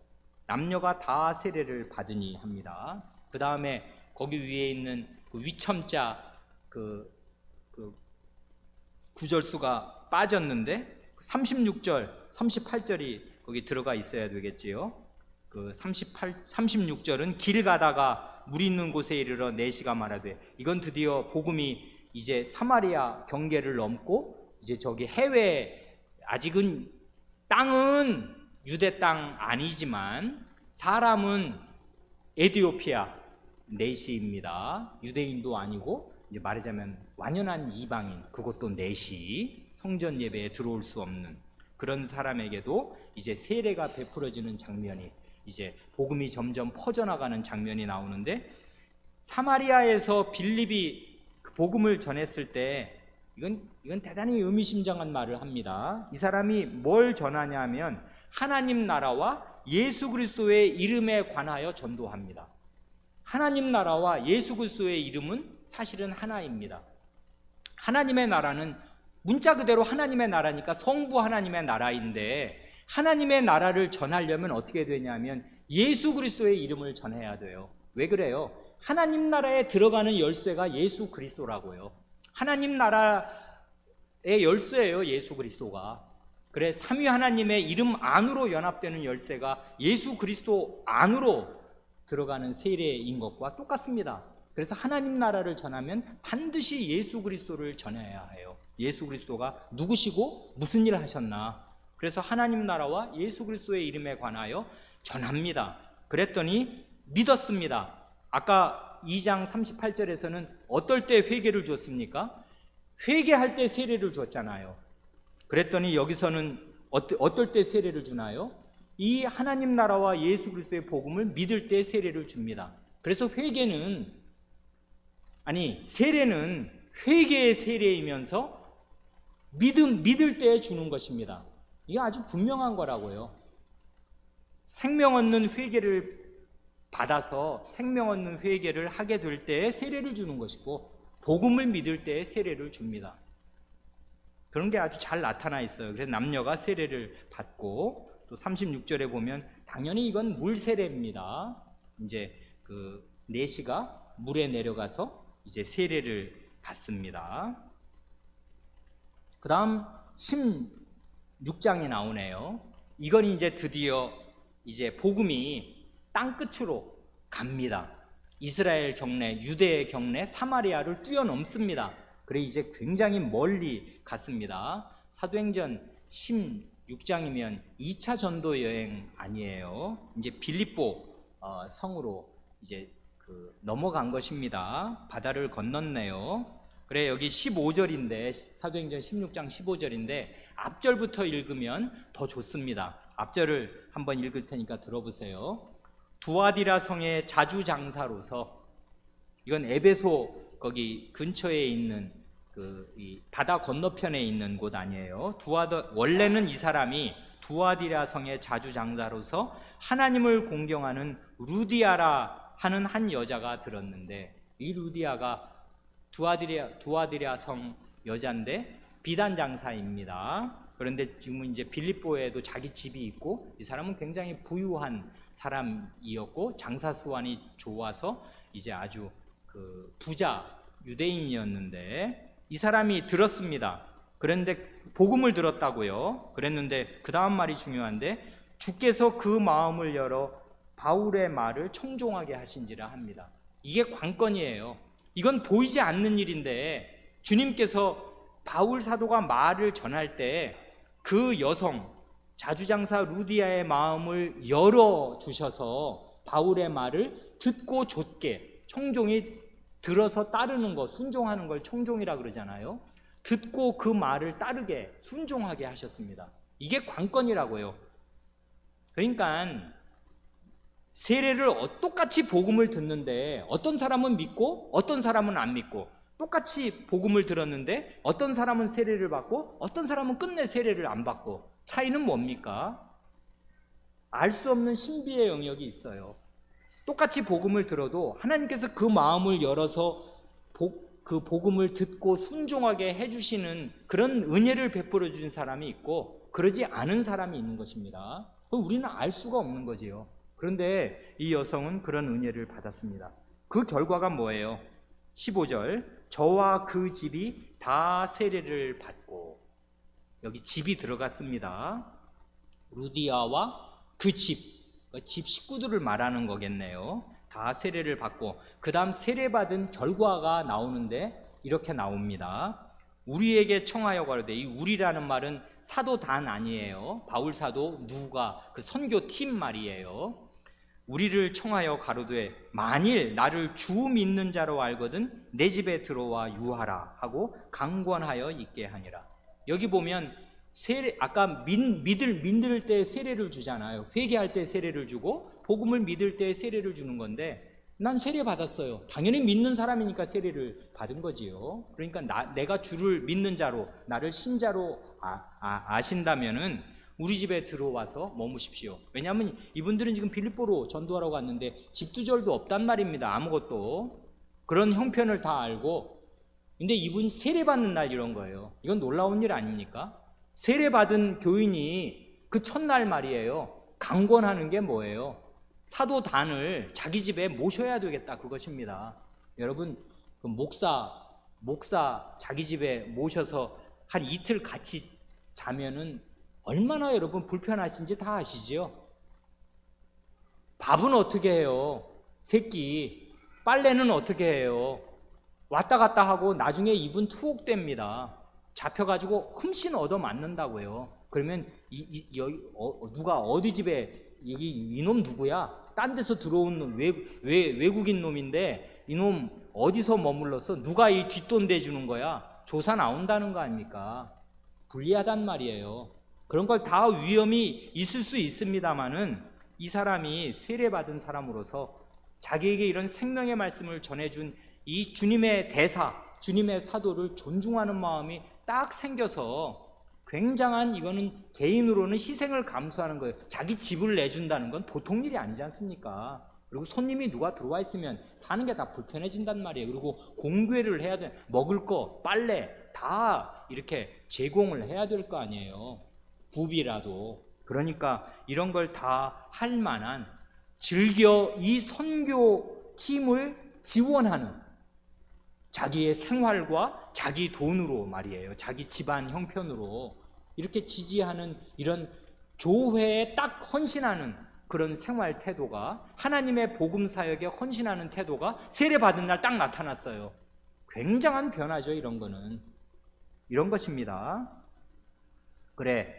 A: 남녀가 다 세례를 받으니 합니다. 그 다음에 거기 위에 있는 위첨자 구절수가 빠졌는데 36절, 38절이 거기 들어가 있어야 되겠지요. 36절은 길 가다가 물 있는 곳에 이르러 내시가 말하되, 이건 드디어 복음이 이제 사마리아 경계를 넘고 이제 저기 해외, 아직은 땅은 유대 땅 아니지만 사람은 에티오피아 내시입니다. 유대인도 아니고 이제 말하자면 완연한 이방인, 그것도 내시, 성전 예배에 들어올 수 없는 그런 사람에게도 이제 세례가 베풀어지는 장면이, 이제 복음이 점점 퍼져나가는 장면이 나오는데, 사마리아에서 빌립이 복음을 전했을 때 이건 대단히 의미심장한 말을 합니다. 이 사람이 뭘 전하냐 하면 하나님 나라와 예수 그리스도의 이름에 관하여 전도합니다. 하나님 나라와 예수 그리스도의 이름은 사실은 하나입니다. 하나님의 나라는 문자 그대로 하나님의 나라니까 성부 하나님의 나라인데, 하나님의 나라를 전하려면 어떻게 되냐면 예수 그리스도의 이름을 전해야 돼요. 왜 그래요? 하나님 나라에 들어가는 열쇠가 예수 그리스도라고요. 하나님 나라의 열쇠예요, 예수 그리스도가. 그래, 삼위 하나님의 이름 안으로 연합되는 열쇠가 예수 그리스도 안으로 들어가는 세례인 것과 똑같습니다. 그래서 하나님 나라를 전하면 반드시 예수 그리스도를 전해야 해요. 예수 그리스도가 누구시고 무슨 일을 하셨나. 그래서 하나님 나라와 예수 그리스도의 이름에 관하여 전합니다. 그랬더니 믿었습니다. 아까 2장 38절에서는 어떨 때 회개를 줬습니까? 회개할 때 세례를 줬잖아요. 그랬더니 여기서는 어떨 때 세례를 주나요? 이 하나님 나라와 예수 그리스도의 복음을 믿을 때 세례를 줍니다. 그래서 세례는 회개의 세례이면서 믿을 때에 주는 것입니다. 이게 아주 분명한 거라고요. 생명 얻는 회개를 받아서 생명 얻는 회개를 하게 될 때에 세례를 주는 것이고, 복음을 믿을 때에 세례를 줍니다. 그런 게 아주 잘 나타나 있어요. 그래서 남녀가 세례를 받고, 또 36절에 보면 당연히 이건 물 세례입니다. 이제 그 내시가 물에 내려가서 이제 세례를 받습니다. 그 다음 16장이 나오네요. 이건 이제 드디어 이제 복음이 땅끝으로 갑니다. 이스라엘 경내, 유대의 경내, 사마리아를 뛰어넘습니다. 그래 이제 굉장히 멀리 갔습니다. 사도행전 16장이면 2차 전도 여행 아니에요. 이제 빌립보 성으로 이제 넘어간 것입니다. 바다를 건넜네요. 그래 여기 15절인데, 사도행전 16장 15절인데 앞절부터 읽으면 더 좋습니다. 앞절을 한번 읽을 테니까 들어보세요. 두아디라 성의 자주장사로서, 이건 에베소 거기 근처에 있는 이 바다 건너편에 있는 곳 아니에요. 원래는 이 사람이 두아디라 성의 자주장사로서 하나님을 공경하는 루디아라 하는 한 여자가 들었는데, 이 루디아가 두아디라 성 여자인데 비단 장사입니다. 그런데 지금 이제 빌립보에도 자기 집이 있고, 이 사람은 굉장히 부유한 사람이었고 장사 수완이 좋아서 이제 아주 부자 유대인이었는데, 이 사람이 들었습니다. 그런데 복음을 들었다고요. 그랬는데 그 다음 말이 중요한데, 주께서 그 마음을 열어 바울의 말을 청종하게 하신지라 합니다. 이게 관건이에요. 이건 보이지 않는 일인데, 주님께서 바울 사도가 말을 전할 때 그 여성 자주장사 루디아의 마음을 열어주셔서 바울의 말을 듣고 좇게, 청종이 들어서 따르는 것, 순종하는 걸 청종이라 그러잖아요. 듣고 그 말을 따르게, 순종하게 하셨습니다. 이게 관건이라고요. 그러니까 세례를 똑같이 복음을 듣는데 어떤 사람은 믿고 어떤 사람은 안 믿고, 똑같이 복음을 들었는데 어떤 사람은 세례를 받고 어떤 사람은 끝내 세례를 안 받고, 차이는 뭡니까? 알 수 없는 신비의 영역이 있어요. 똑같이 복음을 들어도 하나님께서 그 마음을 열어서 그 복음을 듣고 순종하게 해주시는 그런 은혜를 베풀어 주신 사람이 있고, 그러지 않은 사람이 있는 것입니다. 우리는 알 수가 없는 거지요. 그런데 이 여성은 그런 은혜를 받았습니다. 그 결과가 뭐예요? 15절, 저와 그 집이 다 세례를 받고, 여기 집이 들어갔습니다. 루디아와 그 집 식구들을 말하는 거겠네요. 다 세례를 받고, 그 다음 세례받은 결과가 나오는데 이렇게 나옵니다. 우리에게 청하여 가로되, 이 우리라는 말은 사도 단 아니에요. 바울 사도 누가 그 선교팀 말이에요. 우리를 청하여 가로되, 만일 나를 주 믿는 자로 알거든 내 집에 들어와 유하라 하고 강권하여 있게 하니라. 여기 보면 세례, 아까 믿을 때 세례를 주잖아요. 회개할 때 세례를 주고 복음을 믿을 때 세례를 주는 건데, 난 세례 받았어요. 당연히 믿는 사람이니까 세례를 받은 거지요. 그러니까 내가 주를 믿는 자로, 나를 신자로 아신다면은 우리 집에 들어와서 머무십시오. 왜냐하면 이분들은 지금 빌립보로 전도하러 갔는데 집두절도 없단 말입니다. 아무것도. 그런 형편을 다 알고, 근데 이분 세례받는 날 이런 거예요. 이건 놀라운 일 아닙니까? 세례받은 교인이 그 첫날 말이에요, 강권하는 게 뭐예요? 사도 단을 자기 집에 모셔야 되겠다, 그것입니다. 여러분, 그 목사 자기 집에 모셔서 한 이틀 같이 자면은 얼마나 여러분 불편하신지 다 아시죠? 밥은 어떻게 해요? 새끼. 빨래는 어떻게 해요? 왔다 갔다 하고 나중에 입은 투옥됩니다. 잡혀가지고 흠씬 얻어맞는다고요. 그러면 누가 어디 집에, 여기 이놈 누구야? 딴 데서 들어온 놈, 외국인 놈인데 이놈 어디서 머물렀어? 누가 이 뒷돈 대주는 거야? 조사 나온다는 거 아닙니까? 불리하단 말이에요. 그런 걸 다 위험이 있을 수 있습니다만은, 이 사람이 세례받은 사람으로서 자기에게 이런 생명의 말씀을 전해준 이 주님의 대사, 주님의 사도를 존중하는 마음이 딱 생겨서 굉장한, 이거는 개인으로는 희생을 감수하는 거예요. 자기 집을 내준다는 건 보통 일이 아니지 않습니까? 그리고 손님이 누가 들어와 있으면 사는 게 다 불편해진단 말이에요. 그리고 공개를 해야 돼. 먹을 거, 빨래 다 이렇게 제공을 해야 될 거 아니에요. 부비라도. 그러니까 이런 걸 다 할 만한, 즐겨 이 선교 팀을 지원하는, 자기의 생활과 자기 돈으로 말이에요. 자기 집안 형편으로 이렇게 지지하는, 이런 교회에 딱 헌신하는 그런 생활 태도가, 하나님의 복음 사역에 헌신하는 태도가 세례 받은 날 딱 나타났어요. 굉장한 변화죠. 이런 거는. 이런 것입니다. 그래,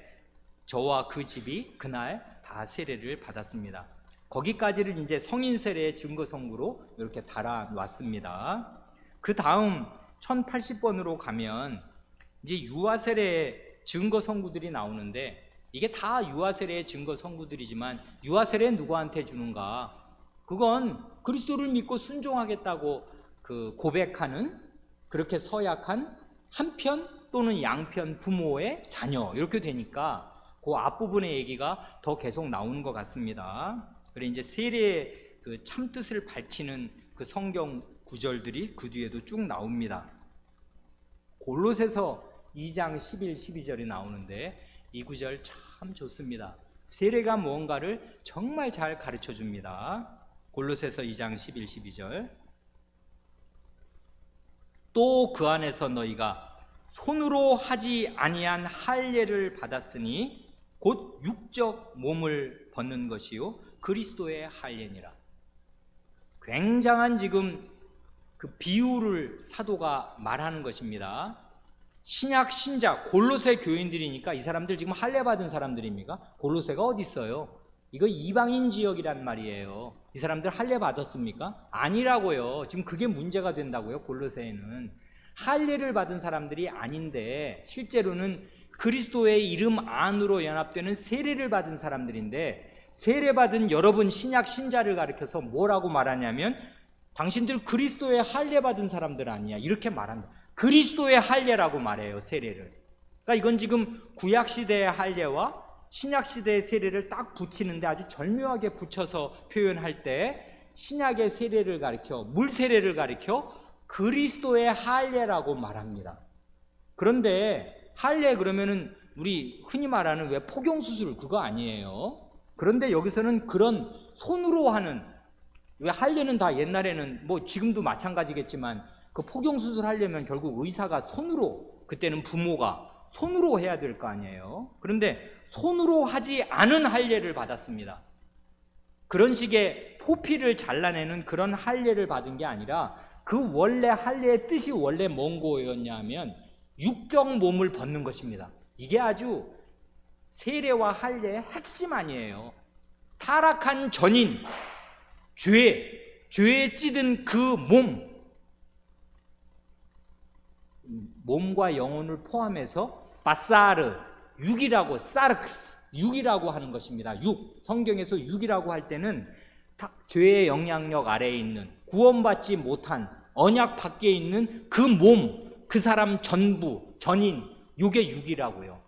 A: 저와 그 집이 그날 다 세례를 받았습니다. 거기까지를 이제 성인 세례의 증거 성구로 이렇게 달아 놨습니다. 그 다음 1080번으로 가면 이제 유아 세례의 증거 성구들이 나오는데, 이게 다 유아 세례의 증거 성구들이지만 유아 세례는 누구한테 주는가? 그건 그리스도를 믿고 순종하겠다고 그 고백하는, 그렇게 서약한 한편 또는 양편 부모의 자녀, 이렇게 되니까 그 앞부분의 얘기가 더 계속 나오는 것 같습니다. 그래, 이제 세례의 그 참뜻을 밝히는 그 성경 구절들이 그 뒤에도 쭉 나옵니다. 골로새서 2장 11, 12절이 나오는데 이 구절 참 좋습니다. 세례가 무언가를 정말 잘 가르쳐 줍니다. 골로새서 2장 11, 12절. 또 그 안에서 너희가 손으로 하지 아니한 할례를 받았으니 곧 육적 몸을 벗는 것이요 그리스도의 할례니라. 굉장한 지금 그 비유를 사도가 말하는 것입니다. 신약 신자 골로새 교인들이니까 이 사람들 지금 할례 받은 사람들입니까? 골로새가 어디 있어요? 이거 이방인 지역이란 말이에요. 이 사람들 할례 받았습니까? 아니라고요. 지금 그게 문제가 된다고요. 골로새에는 할례를 받은 사람들이 아닌데 실제로는 그리스도의 이름 안으로 연합되는 세례를 받은 사람들인데, 세례받은 여러분 신약 신자를 가리켜서 뭐라고 말하냐면 당신들 그리스도의 할례 받은 사람들 아니야, 이렇게 말한다. 그리스도의 할례라고 말해요, 세례를. 그러니까 이건 지금 구약 시대의 할례와 신약 시대의 세례를 딱 붙이는데 아주 절묘하게 붙여서 표현할 때 신약의 세례를 가리켜, 물 세례를 가리켜 그리스도의 할례라고 말합니다. 그런데 할례 그러면은 우리 흔히 말하는 왜 포경수술 그거 아니에요. 그런데 여기서는 그런 손으로 하는, 왜 할례는 다 옛날에는 뭐 지금도 마찬가지겠지만 그 포경수술 하려면 결국 의사가 손으로, 그때는 부모가 손으로 해야 될 거 아니에요. 그런데 손으로 하지 않은 할례를 받았습니다. 그런 식의 포피를 잘라내는 그런 할례를 받은 게 아니라 그 원래 할례의 뜻이 원래 뭔 거였냐면 육적 몸을 벗는 것입니다. 이게 아주 세례와 할례의 핵심 아니에요. 타락한 전인, 죄에 찌든 그 몸과 영혼을 포함해서 바사르, 육이라고, 사르크스, 육이라고 하는 것입니다. 육, 성경에서 육이라고 할 때는 죄의 영향력 아래에 있는, 구원받지 못한, 언약 밖에 있는 그 몸, 그 사람 전부, 전인, 육의 육이라고요.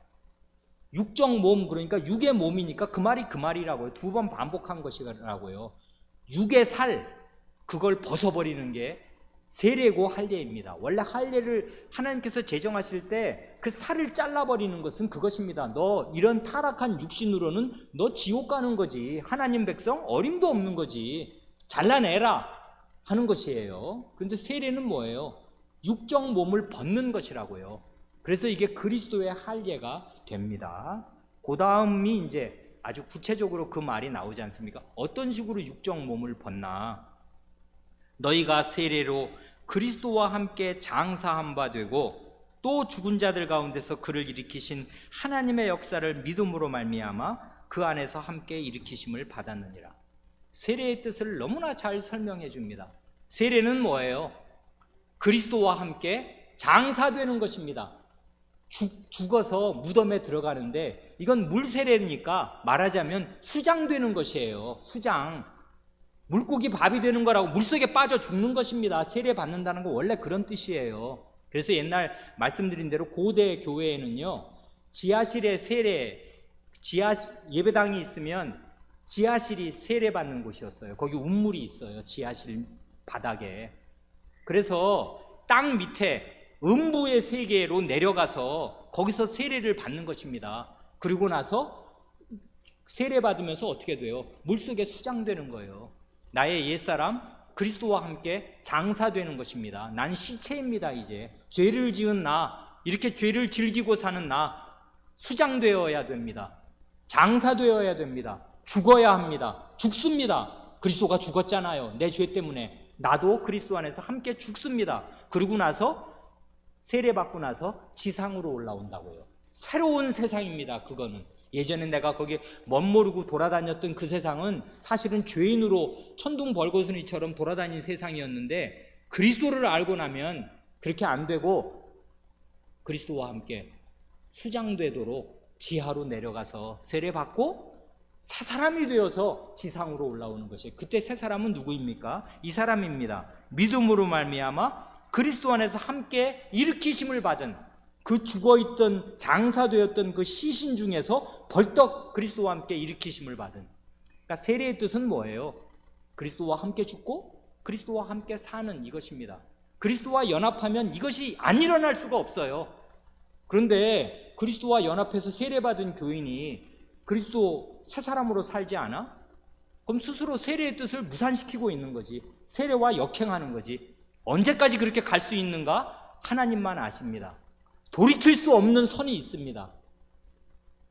A: 육적 몸, 그러니까 육의 몸이니까 그 말이라고요. 두 번 반복한 것이라고요. 육의 살, 그걸 벗어버리는 게 세례고 할례입니다. 원래 할례를 하나님께서 제정하실 때 그 살을 잘라버리는 것은 그것입니다. 너 이런 타락한 육신으로는 너 지옥 가는 거지. 하나님 백성 어림도 없는 거지. 잘라내라 하는 것이에요. 그런데 세례는 뭐예요? 육적 몸을 벗는 것이라고요. 그래서 이게 그리스도의 할례가 됩니다. 그 다음이 이제 아주 구체적으로 그 말이 나오지 않습니까? 어떤 식으로 육적 몸을 벗나? 너희가 세례로 그리스도와 함께 장사한 바 되고 또 죽은 자들 가운데서 그를 일으키신 하나님의 역사를 믿음으로 말미암아 그 안에서 함께 일으키심을 받았느니라. 세례의 뜻을 너무나 잘 설명해 줍니다. 세례는 뭐예요? 그리스도와 함께 장사되는 것입니다. 죽어서 무덤에 들어가는데 이건 물세례니까 말하자면 수장되는 것이에요. 수장. 물고기 밥이 되는 거라고 물속에 빠져 죽는 것입니다. 세례 받는다는 건 원래 그런 뜻이에요. 그래서 옛날 말씀드린 대로 고대 교회에는요, 지하실에 예배당이 있으면 지하실이 세례받는 곳이었어요. 거기 운물이 있어요, 지하실 바닥에. 그래서 땅 밑에 음부의 세계로 내려가서 거기서 세례를 받는 것입니다. 그리고 나서 세례받으면서 어떻게 돼요? 물속에 수장되는 거예요. 나의 옛사람 그리스도와 함께 장사되는 것입니다. 난 시체입니다. 이제 죄를 지은 나, 이렇게 죄를 즐기고 사는 나 수장되어야 됩니다. 장사되어야 됩니다. 죽어야 합니다. 죽습니다. 그리스도가 죽었잖아요. 내 죄 때문에. 나도 그리스도 안에서 함께 죽습니다. 그러고 나서 세례받고 나서 지상으로 올라온다고요. 새로운 세상입니다. 그거는 예전에 내가 거기 멋모르고 돌아다녔던 그 세상은 사실은 죄인으로 천둥벌거숭이처럼 돌아다닌 세상이었는데, 그리스도를 알고 나면 그렇게 안 되고 그리스도와 함께 수장되도록 지하로 내려가서 세례받고 새 사람이 되어서 지상으로 올라오는 것이에요. 그때 새 사람은 누구입니까? 이 사람입니다. 믿음으로 말미암아 그리스도 안에서 함께 일으키심을 받은, 그 죽어있던 장사되었던 그 시신 중에서 벌떡 그리스도와 함께 일으키심을 받은. 그러니까 세례의 뜻은 뭐예요? 그리스도와 함께 죽고 그리스도와 함께 사는 이것입니다. 그리스도와 연합하면 이것이 안 일어날 수가 없어요. 그런데 그리스도와 연합해서 세례받은 교인이 그리스도 새 사람으로 살지 않아? 그럼 스스로 세례의 뜻을 무산시키고 있는 거지. 세례와 역행하는 거지. 언제까지 그렇게 갈 수 있는가? 하나님만 아십니다. 돌이킬 수 없는 선이 있습니다.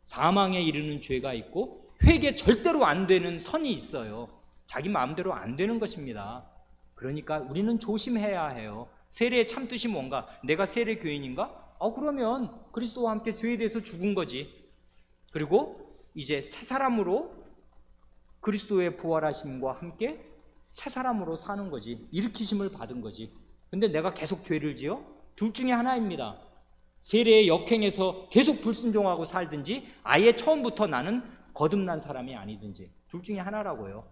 A: 사망에 이르는 죄가 있고 회개 절대로 안 되는 선이 있어요. 자기 마음대로 안 되는 것입니다. 그러니까 우리는 조심해야 해요. 세례의 참 뜻이 뭔가? 내가 세례 교인인가? 그러면 그리스도와 함께 죄에 대해서 죽은 거지. 그리고 이제 새 사람으로 그리스도의 부활하심과 함께 새 사람으로 사는 거지. 일으키심을 받은 거지. 근데 내가 계속 죄를 지어? 둘 중에 하나입니다. 세례의 역행에서 계속 불순종하고 살든지, 아예 처음부터 나는 거듭난 사람이 아니든지, 둘 중에 하나라고요.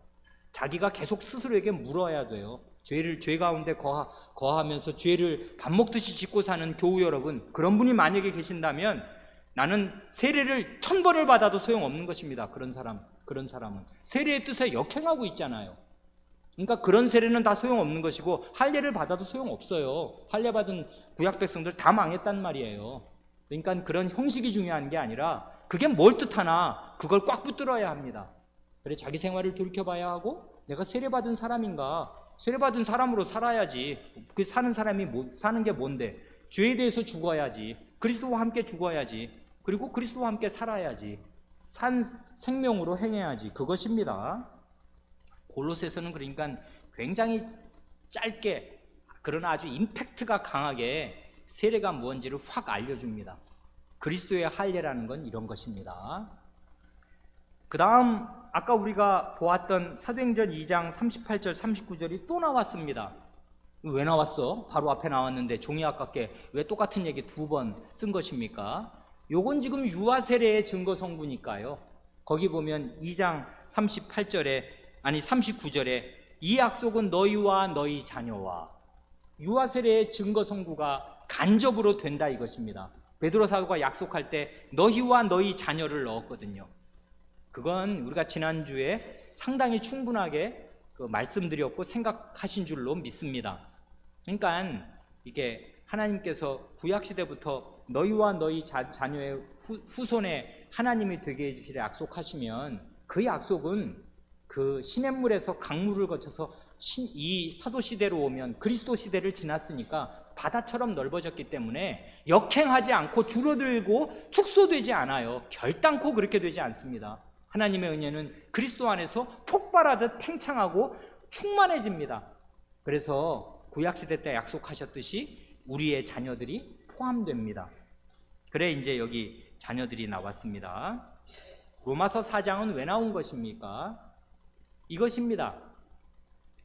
A: 자기가 계속 스스로에게 물어야 돼요. 죄 가운데 거하면서 죄를 밥 먹듯이 짓고 사는 교우 여러분, 그런 분이 만약에 계신다면 나는 세례를 1000번을 받아도 소용없는 것입니다. 그런 사람은 세례의 뜻에 역행하고 있잖아요. 그러니까 그런 세례는 다 소용없는 것이고, 할례를 받아도 소용없어요. 할례 받은 구약 백성들 다 망했단 말이에요. 그러니까 그런 형식이 중요한 게 아니라 그게 뭘 뜻하나 그걸 꽉 붙들어야 합니다. 그래, 자기 생활을 돌이켜봐야 하고, 내가 세례받은 사람인가? 세례받은 사람으로 살아야지. 그 사는 게 뭔데? 죄에 대해서 죽어야지. 그리스도와 함께 죽어야지. 그리고 그리스도와 함께 살아야지. 산 생명으로 행해야지. 그것입니다. 골로새서는 그러니까 굉장히 짧게, 그러나 아주 임팩트가 강하게 세례가 뭔지를 확 알려줍니다. 그리스도의 할례라는 건 이런 것입니다. 그 다음 아까 우리가 보았던 사도행전 2장 38절 39절이 또 나왔습니다. 왜 나왔어? 바로 앞에 나왔는데 종이 아깝게 왜 똑같은 얘기 2번 쓴 것입니까? 요건 지금 유아 세례의 증거 성구니까요. 거기 보면 2장 39절에 이 약속은 너희와 너희 자녀와, 유아 세례의 증거 성구가 간접으로 된다 이것입니다. 베드로 사도가 약속할 때 너희와 너희 자녀를 넣었거든요. 그건 우리가 지난주에 상당히 충분하게 말씀드렸고 생각하신 줄로 믿습니다. 그러니까 이게 하나님께서 구약시대부터 너희와 너희 자녀의 후손에 하나님이 되게 해주시려 약속하시면, 그 약속은 그 시냇물에서 강물을 거쳐서 이 사도시대로 오면 그리스도 시대를 지났으니까 바다처럼 넓어졌기 때문에 역행하지 않고 줄어들고 축소되지 않아요. 결단코 그렇게 되지 않습니다. 하나님의 은혜는 그리스도 안에서 폭발하듯 팽창하고 충만해집니다. 그래서 구약시대 때 약속하셨듯이 우리의 자녀들이 포함됩니다. 그래 이제 여기 자녀들이 나왔습니다. 로마서 4장은 왜 나온 것입니까? 이것입니다.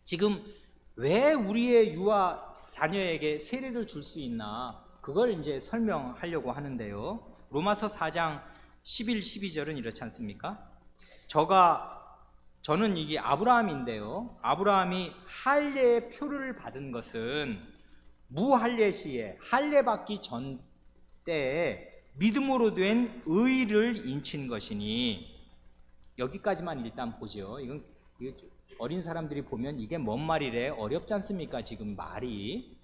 A: 지금 왜 우리의 유아 자녀에게 세례를 줄 수 있나, 그걸 이제 설명하려고 하는데요. 로마서 4장 11, 12절은 이렇지 않습니까? 저는 이게 아브라함인데요. 아브라함이 할례의 표를 받은 것은 무할례 시에 할례 받기 전 때에 믿음으로 된 의를 인친 것이니, 여기까지만 일단 보죠. 이건 어린 사람들이 보면 이게 뭔 말이래? 어렵지 않습니까? 지금 말이.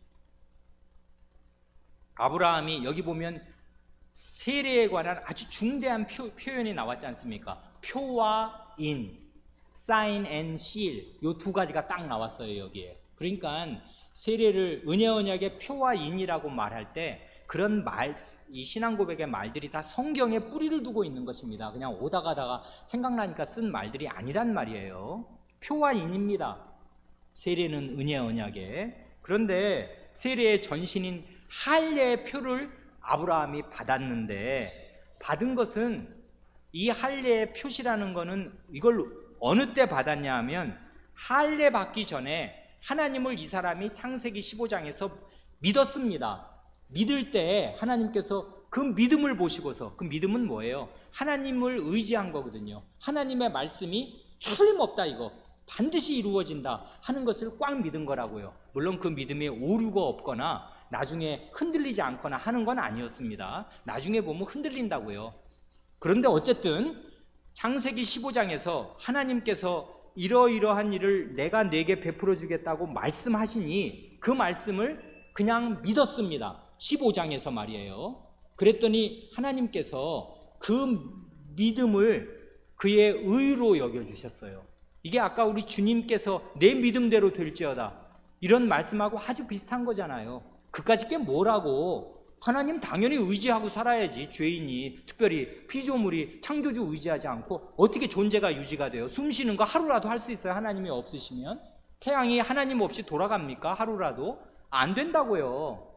A: 아브라함이 여기 보면 세례에 관한 아주 중대한 표현이 나왔지 않습니까? 표와 인, sign and seal, 요 두 가지가 딱 나왔어요, 여기에. 그러니까 세례를 은혜 언약의 표와 인이라고 말할 때 그런 말, 이 신앙 고백의 말들이 다 성경에 뿌리를 두고 있는 것입니다. 그냥 오다 가다가 생각나니까 쓴 말들이 아니란 말이에요. 표와 인입니다. 세례는 은혜 언약에. 그런데 세례의 전신인 할례의 표를 아브라함이 받았는데, 받은 것은, 이 할례의 표시라는 것은 이걸 어느 때 받았냐 하면 할례 받기 전에 하나님을 이 사람이 창세기 15장에서 믿었습니다. 믿을 때 하나님께서 그 믿음을 보시고서, 그 믿음은 뭐예요? 하나님을 의지한 거거든요. 하나님의 말씀이 틀림없다, 이거 반드시 이루어진다 하는 것을 꽉 믿은 거라고요. 물론 그 믿음에 오류가 없거나 나중에 흔들리지 않거나 하는 건 아니었습니다. 나중에 보면 흔들린다고요. 그런데 어쨌든 창세기 15장에서 하나님께서 이러이러한 일을 내가 네게 베풀어 주겠다고 말씀하시니 그 말씀을 그냥 믿었습니다. 15장에서 말이에요. 그랬더니 하나님께서 그 믿음을 그의 의로 여겨주셨어요. 이게 아까 우리 주님께서 내 믿음대로 될지어다 이런 말씀하고 아주 비슷한 거잖아요. 그까짓 게 뭐라고. 하나님 당연히 의지하고 살아야지. 죄인이, 특별히 피조물이 창조주 의지하지 않고 어떻게 존재가 유지가 돼요? 숨 쉬는 거 하루라도 할 수 있어요? 하나님이 없으시면. 태양이 하나님 없이 돌아갑니까? 하루라도? 안 된다고요.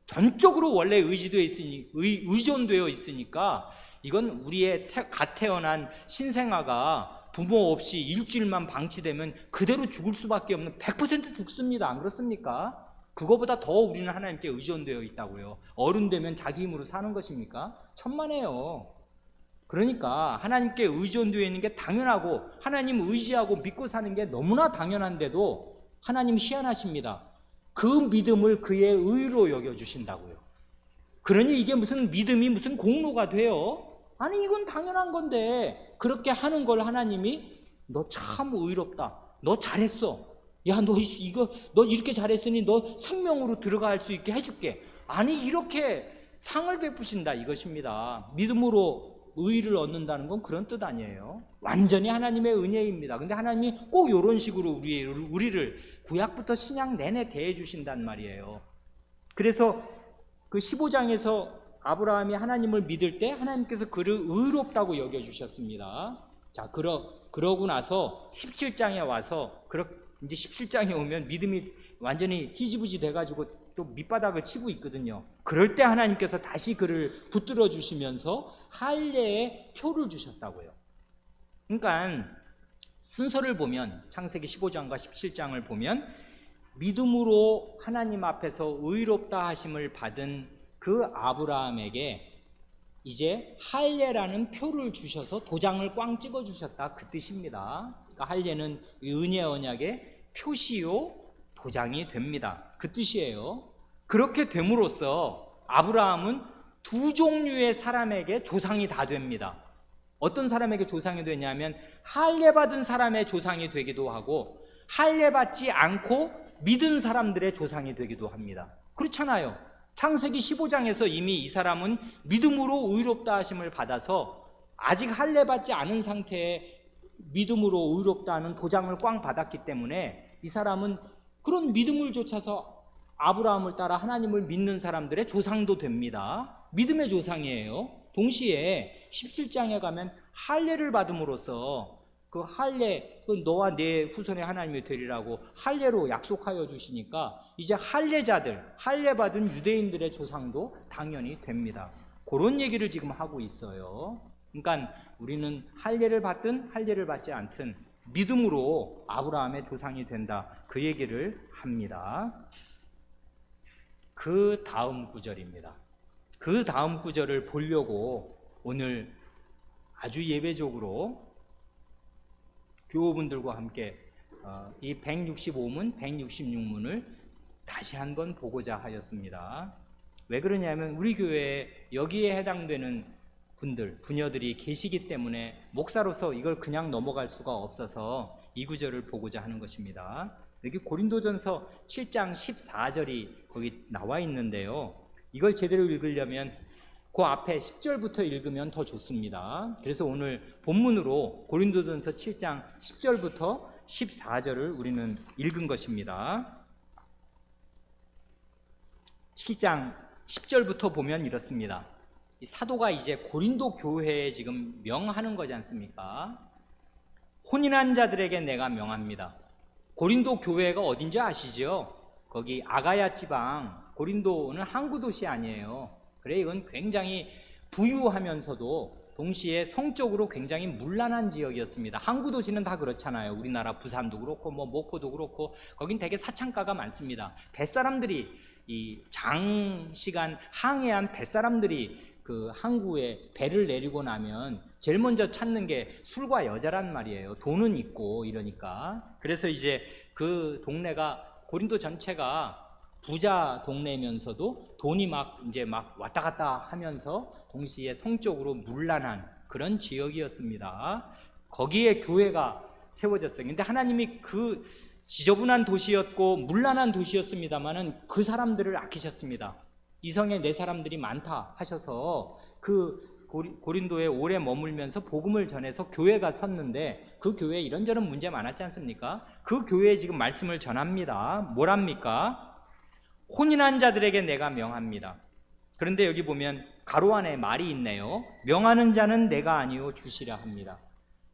A: 전적으로 원래 의지되어 있으니, 의존되어 있으니까. 이건 우리의 갓 태어난 신생아가 부모 없이 일주일만 방치되면 그대로 죽을 수밖에 없는 100% 죽습니다. 안 그렇습니까? 그거보다 더 우리는 하나님께 의존되어 있다고요. 어른 되면 자기 힘으로 사는 것입니까? 천만에요. 그러니까 하나님께 의존되어 있는 게 당연하고 하나님 의지하고 믿고 사는 게 너무나 당연한데도 하나님 희한하십니다. 그 믿음을 그의 의로 여겨주신다고요. 그러니 이게 무슨 믿음이 무슨 공로가 돼요? 아니, 이건 당연한 건데 그렇게 하는 걸 하나님이 너 참 의롭다, 너 잘했어, 야, 너 이렇게 잘했으니 너 생명으로 들어갈 수 있게 해줄게. 아니, 이렇게 상을 베푸신다 이것입니다. 믿음으로 의를 얻는다는 건 그런 뜻 아니에요. 완전히 하나님의 은혜입니다. 근데 하나님이 꼭 이런 식으로 우리를 구약부터 신약 내내 대해 주신단 말이에요. 그래서 그 15장에서 아브라함이 하나님을 믿을 때 하나님께서 그를 의롭다고 여겨주셨습니다. 자, 그러고 나서 17장에 와서 이제 17장에 오면 믿음이 완전히 희지부지 돼가지고 또 밑바닥을 치고 있거든요. 그럴 때 하나님께서 다시 그를 붙들어 주시면서 할례의 표를 주셨다고요. 그러니까 순서를 보면 창세기 15장과 17장을 보면 믿음으로 하나님 앞에서 의롭다 하심을 받은 그 아브라함에게 이제 할례라는 표를 주셔서 도장을 꽝 찍어 주셨다, 그 뜻입니다. 그러니까 할례는 은혜 언약의 표시요 도장이 됩니다. 그 뜻이에요. 그렇게 됨으로써 아브라함은 두 종류의 사람에게 조상이 다 됩니다. 어떤 사람에게 조상이 되냐면 할례 받은 사람의 조상이 되기도 하고 할례 받지 않고 믿은 사람들의 조상이 되기도 합니다. 그렇잖아요. 창세기 15장에서 이미 이 사람은 믿음으로 의롭다 하심을 받아서 아직 할례 받지 않은 상태에 믿음으로 의롭다 하는 도장을 꽝 받았기 때문에 이 사람은 그런 믿음을 좇아서 아브라함을 따라 하나님을 믿는 사람들의 조상도 됩니다. 믿음의 조상이에요. 동시에 17장에 가면 할례를 받음으로써 그 할례, 너와 내 후손의 하나님이 되리라고 할례로 약속하여 주시니까 이제 할례자들, 할례 받은 유대인들의 조상도 당연히 됩니다. 그런 얘기를 지금 하고 있어요. 그러니까 우리는 할례를 받든 할례를 받지 않든 믿음으로 아브라함의 조상이 된다, 그 얘기를 합니다. 그 다음 구절입니다. 그 다음 구절을 보려고 오늘 아주 예배적으로 교우분들과 함께 이 165문, 166문을 다시 한번 보고자 하였습니다. 왜 그러냐면 우리 교회에 여기에 해당되는 분들, 부녀들이 계시기 때문에 목사로서 이걸 그냥 넘어갈 수가 없어서 이 구절을 보고자 하는 것입니다. 여기 고린도전서 7장 14절이 거기 나와 있는데요. 이걸 제대로 읽으려면 그 앞에 10절부터 읽으면 더 좋습니다. 그래서 오늘 본문으로 고린도전서 7장 10절부터 14절을 우리는 읽은 것입니다. 7장 10절부터 보면 이렇습니다. 이 사도가 이제 고린도 교회에 지금 명하는 거지 않습니까? 혼인한 자들에게 내가 명합니다. 고린도 교회가 어딘지 아시죠? 거기 아가야 지방, 고린도는 항구 도시 아니에요. 그래, 이건 굉장히 부유하면서도 동시에 성적으로 굉장히 문란한 지역이었습니다. 항구 도시는 다 그렇잖아요. 우리나라 부산도 그렇고 뭐 목포도 그렇고 거긴 되게 사창가가 많습니다. 뱃사람들이 이 장시간 항해한 뱃사람들이 그 항구에 배를 내리고 나면 제일 먼저 찾는 게 술과 여자란 말이에요. 돈은 있고 이러니까. 그래서 이제 그 동네가 고린도 전체가 부자 동네면서도 돈이 막 이제 막 왔다 갔다 하면서 동시에 성적으로 문란한 그런 지역이었습니다. 거기에 교회가 세워졌어요. 근데 하나님이 그 지저분한 도시였고 문란한 도시였습니다만은 그 사람들을 아끼셨습니다. 이 성에 내 사람들이 많다 하셔서 그 고린도에 오래 머물면서 복음을 전해서 교회가 섰는데 그 교회에 이런저런 문제 많았지 않습니까? 그 교회에 지금 말씀을 전합니다. 뭐랍니까? 혼인한 자들에게 내가 명합니다. 그런데 여기 보면 가로 안에 말이 있네요. 명하는 자는 내가 아니요 주시라 합니다.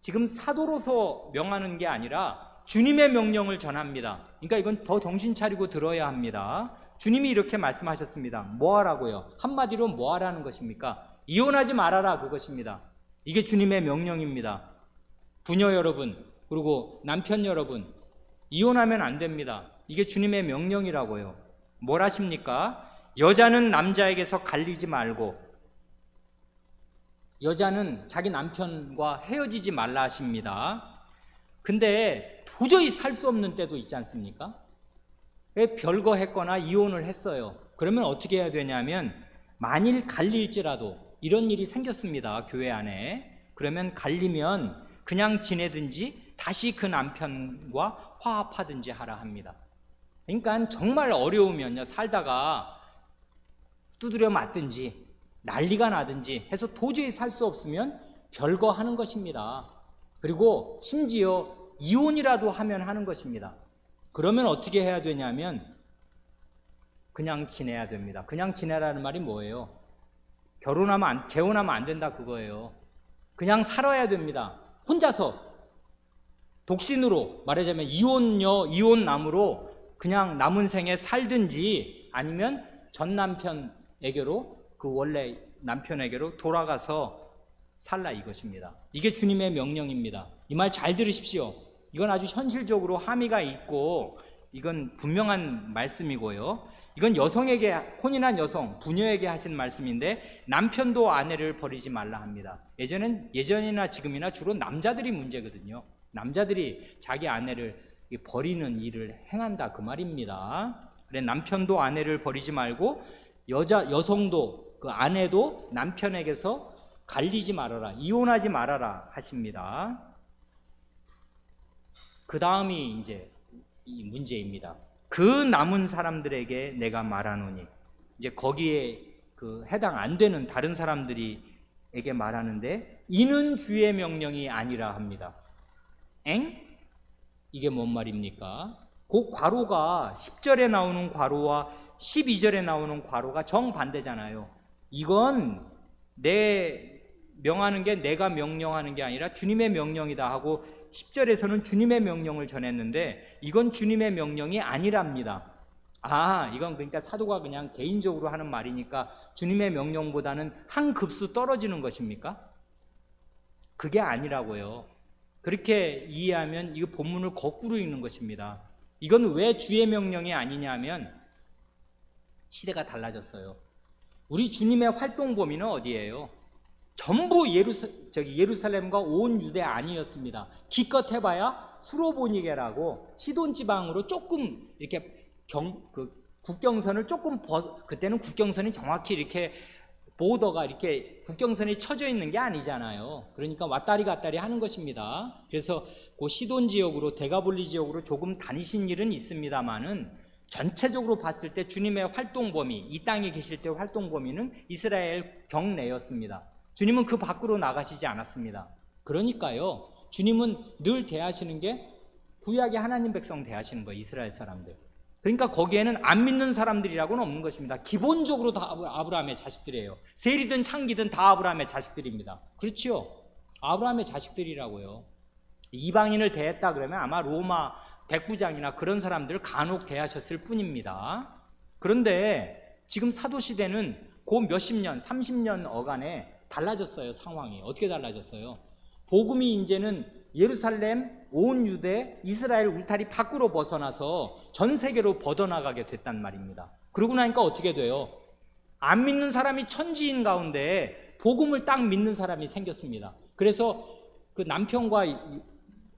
A: 지금 사도로서 명하는 게 아니라 주님의 명령을 전합니다. 그러니까 이건 더 정신 차리고 들어야 합니다. 주님이 이렇게 말씀하셨습니다. 뭐 하라고요? 한마디로 뭐 하라는 것입니까? 이혼하지 말아라, 그것입니다. 이게 주님의 명령입니다. 부녀 여러분, 그리고 남편 여러분, 이혼하면 안 됩니다. 이게 주님의 명령이라고요. 뭘 하십니까? 여자는 남자에게서 갈리지 말고, 여자는 자기 남편과 헤어지지 말라 하십니다. 근데 도저히 살 수 없는 때도 있지 않습니까? 왜 별거 했거나 이혼을 했어요. 그러면 어떻게 해야 되냐면 만일 갈릴지라도 이런 일이 생겼습니다. 교회 안에. 그러면 갈리면 그냥 지내든지 다시 그 남편과 화합하든지 하라 합니다. 그러니까 정말 어려우면요, 살다가 두드려 맞든지 난리가 나든지 해서 도저히 살 수 없으면 별거 하는 것입니다. 그리고 심지어 이혼이라도 하면 하는 것입니다. 그러면 어떻게 해야 되냐면 그냥 지내야 됩니다. 그냥 지내라는 말이 뭐예요? 재혼하면 안 된다 그거예요. 그냥 살아야 됩니다. 혼자서 독신으로, 말하자면 이혼녀, 이혼남으로 그냥 남은 생에 살든지 아니면 전 남편에게로, 그 원래 남편에게로 돌아가서 살라 이것입니다. 이게 주님의 명령입니다. 이 말 잘 들으십시오. 이건 아주 현실적으로 함의가 있고 이건 분명한 말씀이고요. 이건 여성에게, 혼인한 여성, 부녀에게 하신 말씀인데 남편도 아내를 버리지 말라 합니다. 예전이나 지금이나 주로 남자들이 문제거든요. 남자들이 자기 아내를 버리는 일을 행한다 그 말입니다. 그래, 남편도 아내를 버리지 말고 여성도, 그 아내도 남편에게서 갈리지 말아라, 이혼하지 말아라 하십니다. 그 다음이 이제 이 문제입니다. 그 남은 사람들에게 내가 말하노니, 이제 거기에 그 해당 안 되는 다른 사람들에게 말하는데 이는 주의 명령이 아니라 합니다. 이게 뭔 말입니까? 그 괄호가 10절에 나오는 괄호와 12절에 나오는 괄호가 정반대잖아요. 이건 내 명하는 게 내가 명령하는 게 아니라 주님의 명령이다 하고 10절에서는 주님의 명령을 전했는데 이건 주님의 명령이 아니랍니다. 이건 그러니까 사도가 그냥 개인적으로 하는 말이니까 주님의 명령보다는 한 급수 떨어지는 것입니까? 그게 아니라고요. 그렇게 이해하면 이거 본문을 거꾸로 읽는 것입니다. 이건 왜 주의 명령이 아니냐면 시대가 달라졌어요. 우리 주님의 활동 범위는 어디예요? 전부 예루살렘과 온 유대 아니었습니다. 기껏 해봐야 수로보니게라고 시돈 지방으로 조금 이렇게 국경선을 조금 그때는 국경선이 정확히 이렇게 보더가 이렇게 국경선이 쳐져 있는 게 아니잖아요. 그러니까 왔다리 갔다리 하는 것입니다. 그래서 그 시돈 지역으로, 데가볼리 지역으로 조금 다니신 일은 있습니다만은 전체적으로 봤을 때 주님의 활동 범위, 이 땅에 계실 때 활동 범위는 이스라엘 경내였습니다. 주님은 그 밖으로 나가시지 않았습니다. 그러니까요, 주님은 늘 대하시는 게 구약의 하나님 백성 대하시는 거예요. 이스라엘 사람들. 그러니까 거기에는 안 믿는 사람들이라고는 없는 것입니다. 기본적으로 다 아브라함의 자식들이에요. 세리든 창기든 다 아브라함의 자식들입니다. 그렇지요? 아브라함의 자식들이라고요. 이방인을 대했다 그러면 아마 로마 백부장이나 그런 사람들 간혹 대하셨을 뿐입니다. 그런데 지금 사도시대는 그 몇십 년, 30년 어간에 달라졌어요. 상황이. 어떻게 달라졌어요? 복음이 이제는 예루살렘, 온 유대, 이스라엘 울타리 밖으로 벗어나서 전 세계로 뻗어나가게 됐단 말입니다. 그러고 나니까 어떻게 돼요? 안 믿는 사람이 천지인 가운데 복음을 딱 믿는 사람이 생겼습니다. 그래서 그 남편과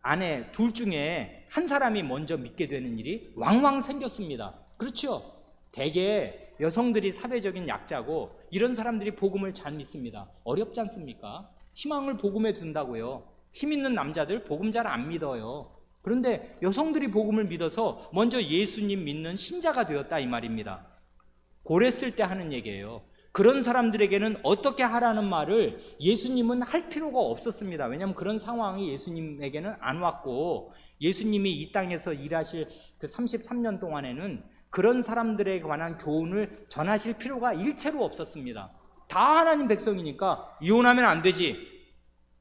A: 아내 둘 중에 한 사람이 먼저 믿게 되는 일이 왕왕 생겼습니다. 그렇죠? 대개 여성들이 사회적인 약자고 이런 사람들이 복음을 잘 믿습니다. 어렵지 않습니까? 희망을 복음에 둔다고요. 힘 있는 남자들 복음 잘 안 믿어요. 그런데 여성들이 복음을 믿어서 먼저 예수님 믿는 신자가 되었다 이 말입니다. 고랬을 때 하는 얘기예요. 그런 사람들에게는 어떻게 하라는 말을 예수님은 할 필요가 없었습니다. 왜냐하면 그런 상황이 예수님에게는 안 왔고, 예수님이 이 땅에서 일하실 그 33년 동안에는 그런 사람들에 관한 교훈을 전하실 필요가 일체로 없었습니다. 다 하나님 백성이니까 이혼하면 안 되지,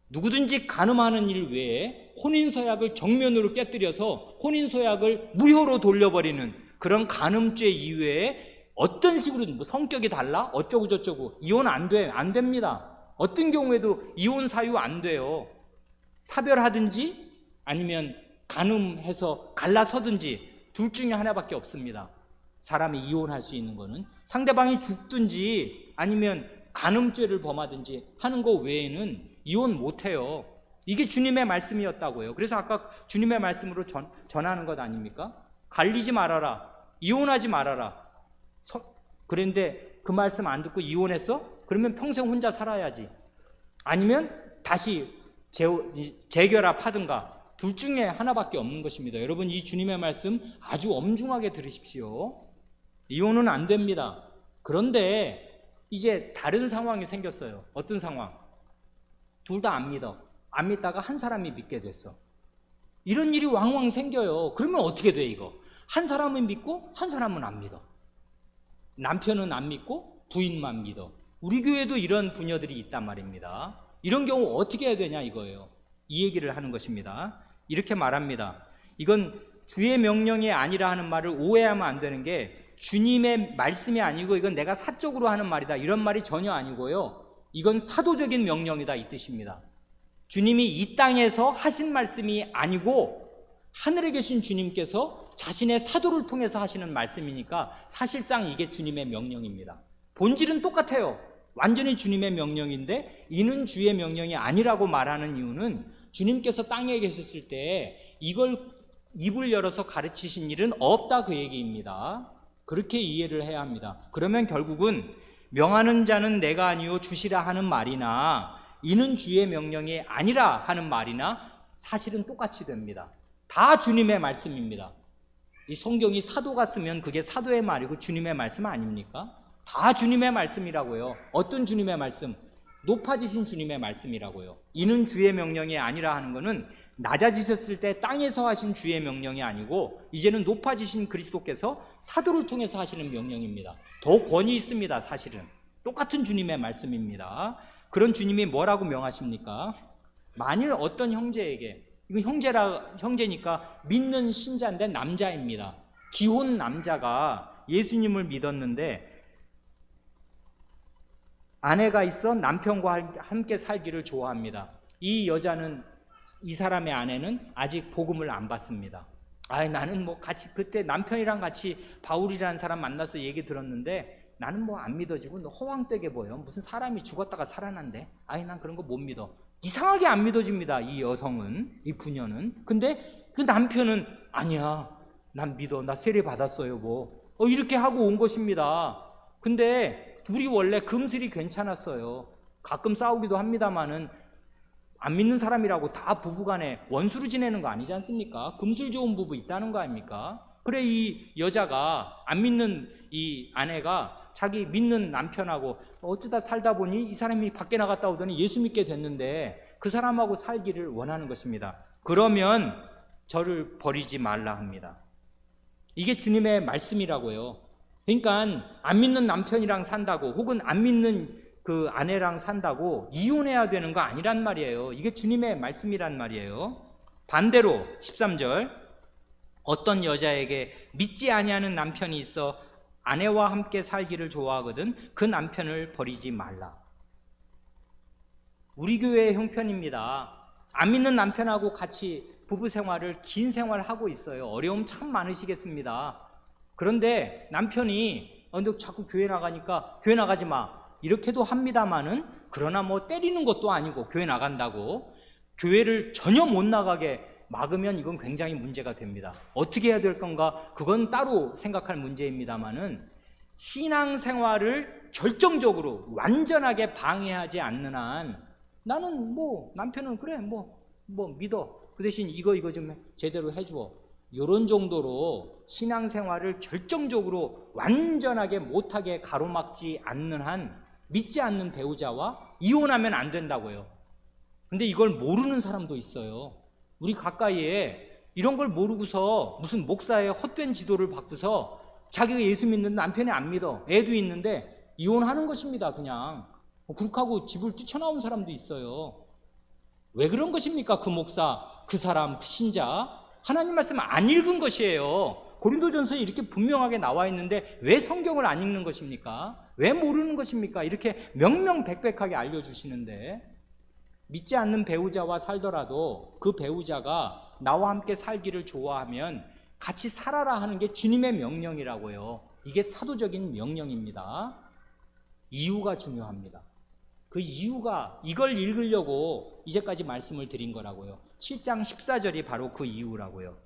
A: 누구든지 간음하는 일 외에 혼인서약을 정면으로 깨뜨려서 혼인서약을 무효로 돌려버리는 그런 간음죄 이외에 어떤 식으로든 뭐 성격이 달라? 어쩌고 저쩌고 이혼 안 됩니다. 어떤 경우에도 이혼 사유 안 돼요. 사별하든지 아니면 간음해서 갈라서든지 둘 중에 하나밖에 없습니다. 사람이 이혼할 수 있는 거는 상대방이 죽든지 아니면 간음죄를 범하든지 하는 거 외에는 이혼 못해요. 이게 주님의 말씀이었다고요. 그래서 아까 주님의 말씀으로 전하는 것 아닙니까? 갈리지 말아라, 이혼하지 말아라. 그런데 그 말씀 안 듣고 이혼했어? 그러면 평생 혼자 살아야지. 아니면 다시 재결합하든가, 둘 중에 하나밖에 없는 것입니다. 여러분, 이 주님의 말씀 아주 엄중하게 들으십시오. 이혼은 안 됩니다. 그런데 이제 다른 상황이 생겼어요. 어떤 상황? 둘 다 안 믿어. 안 믿다가 한 사람이 믿게 됐어. 이런 일이 왕왕 생겨요. 그러면 어떻게 돼 이거? 한 사람은 믿고 한 사람은 안 믿어. 남편은 안 믿고 부인만 믿어. 우리 교회도 이런 부녀들이 있단 말입니다. 이런 경우 어떻게 해야 되냐 이거예요. 이 얘기를 하는 것입니다. 이렇게 말합니다. 이건 주의 명령이 아니라 하는 말을 오해하면 안 되는 게, 주님의 말씀이 아니고 이건 내가 사적으로 하는 말이다 이런 말이 전혀 아니고요. 이건 사도적인 명령이다 이 뜻입니다. 주님이 이 땅에서 하신 말씀이 아니고 하늘에 계신 주님께서 자신의 사도를 통해서 하시는 말씀이니까 사실상 이게 주님의 명령입니다. 본질은 똑같아요. 완전히 주님의 명령인데 이는 주의 명령이 아니라고 말하는 이유는 주님께서 땅에 계셨을 때 이걸 입을 열어서 가르치신 일은 없다 그 얘기입니다. 그렇게 이해를 해야 합니다. 그러면 결국은 명하는 자는 내가 아니요 주시라 하는 말이나 이는 주의 명령이 아니라 하는 말이나 사실은 똑같이 됩니다. 다 주님의 말씀입니다. 이 성경이 사도가 쓰면 그게 사도의 말이고 주님의 말씀 아닙니까? 다 주님의 말씀이라고요. 어떤 주님의 말씀? 높아지신 주님의 말씀이라고요. 이는 주의 명령이 아니라 하는 것은 낮아지셨을 때 땅에서 하신 주의 명령이 아니고 이제는 높아지신 그리스도께서 사도를 통해서 하시는 명령입니다. 더 권위 있습니다. 사실은 똑같은 주님의 말씀입니다. 그런 주님이 뭐라고 명하십니까? 만일 어떤 형제에게, 이건 형제니까 믿는 신자인데 남자입니다. 기혼 남자가 예수님을 믿었는데 아내가 있어 남편과 함께 살기를 좋아합니다. 이 여자는, 이 사람의 아내는 아직 복음을 안 받습니다. 나는 뭐 같이 그때 남편이랑 같이 바울이라는 사람 만나서 얘기 들었는데 나는 뭐 안 믿어지고 너 허황되게 보여. 무슨 사람이 죽었다가 살아난대. 난 그런 거 못 믿어. 이상하게 안 믿어집니다. 이 여성은, 이 부녀는. 근데 그 남편은 아니야, 난 믿어. 나 세례 받았어요. 뭐 이렇게 하고 온 것입니다. 근데 둘이 원래 금슬이 괜찮았어요. 가끔 싸우기도 합니다만은 안 믿는 사람이라고 다 부부간에 원수로 지내는 거 아니지 않습니까? 금술 좋은 부부 있다는 거 아닙니까? 그래, 이 여자가 안 믿는 이 아내가 자기 믿는 남편하고 어쩌다 살다 보니 이 사람이 밖에 나갔다 오더니 예수 믿게 됐는데 그 사람하고 살기를 원하는 것입니다. 그러면 저를 버리지 말라 합니다. 이게 주님의 말씀이라고요. 그러니까 안 믿는 남편이랑 산다고 혹은 안 믿는 그 아내랑 산다고 이혼해야 되는 거 아니란 말이에요. 이게 주님의 말씀이란 말이에요. 반대로 13절, 어떤 여자에게 믿지 아니하는 남편이 있어 아내와 함께 살기를 좋아하거든 그 남편을 버리지 말라. 우리 교회의 형편입니다. 안 믿는 남편하고 같이 부부 생활을 긴 생활을 하고 있어요. 어려움 참 많으시겠습니다. 그런데 남편이 너 자꾸 교회 나가니까 교회 나가지 마 이렇게도 합니다마는, 그러나 뭐 때리는 것도 아니고 교회 나간다고 교회를 전혀 못 나가게 막으면 이건 굉장히 문제가 됩니다. 어떻게 해야 될 건가? 그건 따로 생각할 문제입니다마는 신앙생활을 결정적으로 완전하게 방해하지 않는 한 나는 뭐 남편은 그래 뭐 믿어, 그 대신 이거 좀 제대로 해주어, 이런 정도로 신앙생활을 결정적으로 완전하게 못하게 가로막지 않는 한 믿지 않는 배우자와 이혼하면 안 된다고요. 근데 이걸 모르는 사람도 있어요. 우리 가까이에 이런 걸 모르고서 무슨 목사의 헛된 지도를 받고서 자기가 예수 믿는 남편이 안 믿어, 애도 있는데 이혼하는 것입니다. 그냥 그렇게 하고 집을 뛰쳐나온 사람도 있어요. 왜 그런 것입니까? 그 목사, 그 사람, 그 신자 하나님 말씀 안 읽은 것이에요. 고린도전서에 이렇게 분명하게 나와 있는데 왜 성경을 안 읽는 것입니까? 왜 모르는 것입니까? 이렇게 명명백백하게 알려주시는데, 믿지 않는 배우자와 살더라도 그 배우자가 나와 함께 살기를 좋아하면 같이 살아라 하는 게 주님의 명령이라고요. 이게 사도적인 명령입니다. 이유가 중요합니다. 그 이유가, 이걸 읽으려고 이제까지 말씀을 드린 거라고요. 7장 14절이 바로 그 이유라고요.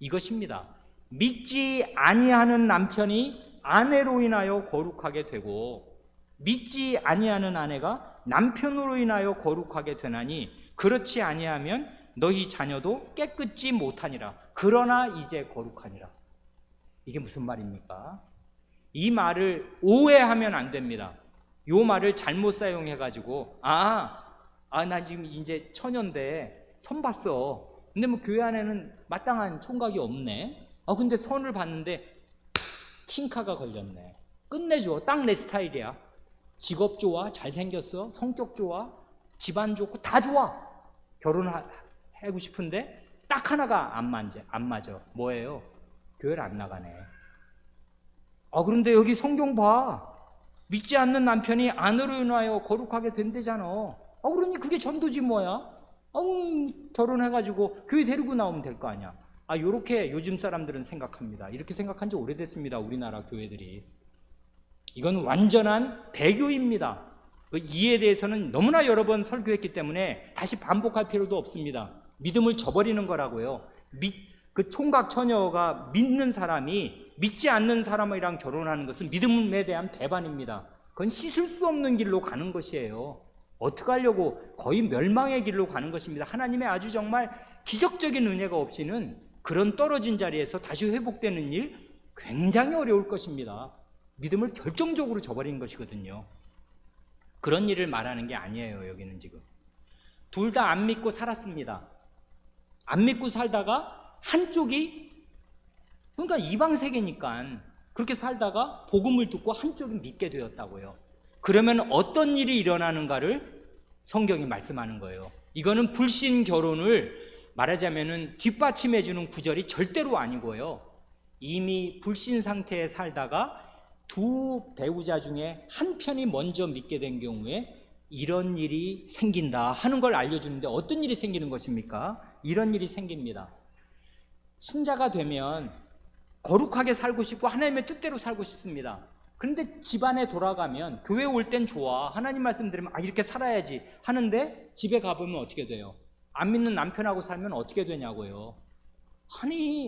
A: 이것입니다. 믿지 아니하는 남편이 아내로 인하여 거룩하게 되고 믿지 아니하는 아내가 남편으로 인하여 거룩하게 되나니 그렇지 아니하면 너희 자녀도 깨끗지 못하니라. 그러나 이제 거룩하니라. 이게 무슨 말입니까? 이 말을 오해하면 안 됩니다. 이 말을 잘못 사용해가지고 나 지금 이제 처녀인데 선 봤어. 근데 뭐 교회 안에는 마땅한 총각이 없네. 근데 선을 봤는데 킹카가 걸렸네. 끝내줘. 딱 내 스타일이야. 직업 좋아, 잘생겼어, 성격 좋아, 집안 좋고 다 좋아. 결혼하고 싶은데 딱 하나가 안 맞아. 뭐예요? 교회를 안 나가네. 그런데 여기 성경 봐. 믿지 않는 남편이 아내로 인하여 거룩하게 된대잖아. 그러니 그게 전도지 뭐야? 결혼해가지고 교회 데리고 나오면 될 거 아니야. 요렇게 요즘 사람들은 생각합니다. 이렇게 생각한 지 오래됐습니다. 우리나라 교회들이. 이건 완전한 배교입니다. 이에 대해서는 너무나 여러 번 설교했기 때문에 다시 반복할 필요도 없습니다. 믿음을 저버리는 거라고요. 그 총각 처녀가 믿는 사람이 믿지 않는 사람이랑 결혼하는 것은 믿음에 대한 배반입니다. 그건 씻을 수 없는 길로 가는 것이에요. 어떻게 하려고? 거의 멸망의 길로 가는 것입니다. 하나님의 아주 정말 기적적인 은혜가 없이는 그런 떨어진 자리에서 다시 회복되는 일 굉장히 어려울 것입니다. 믿음을 결정적으로 저버린 것이거든요. 그런 일을 말하는 게 아니에요. 여기는 지금 둘 다 안 믿고 살았습니다. 안 믿고 살다가 한쪽이, 그러니까 이방 세계니까 그렇게 살다가 복음을 듣고 한쪽이 믿게 되었다고요. 그러면 어떤 일이 일어나는가를 성경이 말씀하는 거예요. 이거는 불신 결혼을 말하자면은 뒷받침해 주는 구절이 절대로 아니고요. 이미 불신 상태에 살다가 두 배우자 중에 한 편이 먼저 믿게 된 경우에 이런 일이 생긴다 하는 걸 알려주는데, 어떤 일이 생기는 것입니까? 이런 일이 생깁니다. 신자가 되면 거룩하게 살고 싶고 하나님의 뜻대로 살고 싶습니다. 그런데 집안에 돌아가면 교회 올 땐 좋아, 하나님 말씀 들으면 이렇게 살아야지 하는데 집에 가보면 어떻게 돼요? 안 믿는 남편하고 살면 어떻게 되냐고요.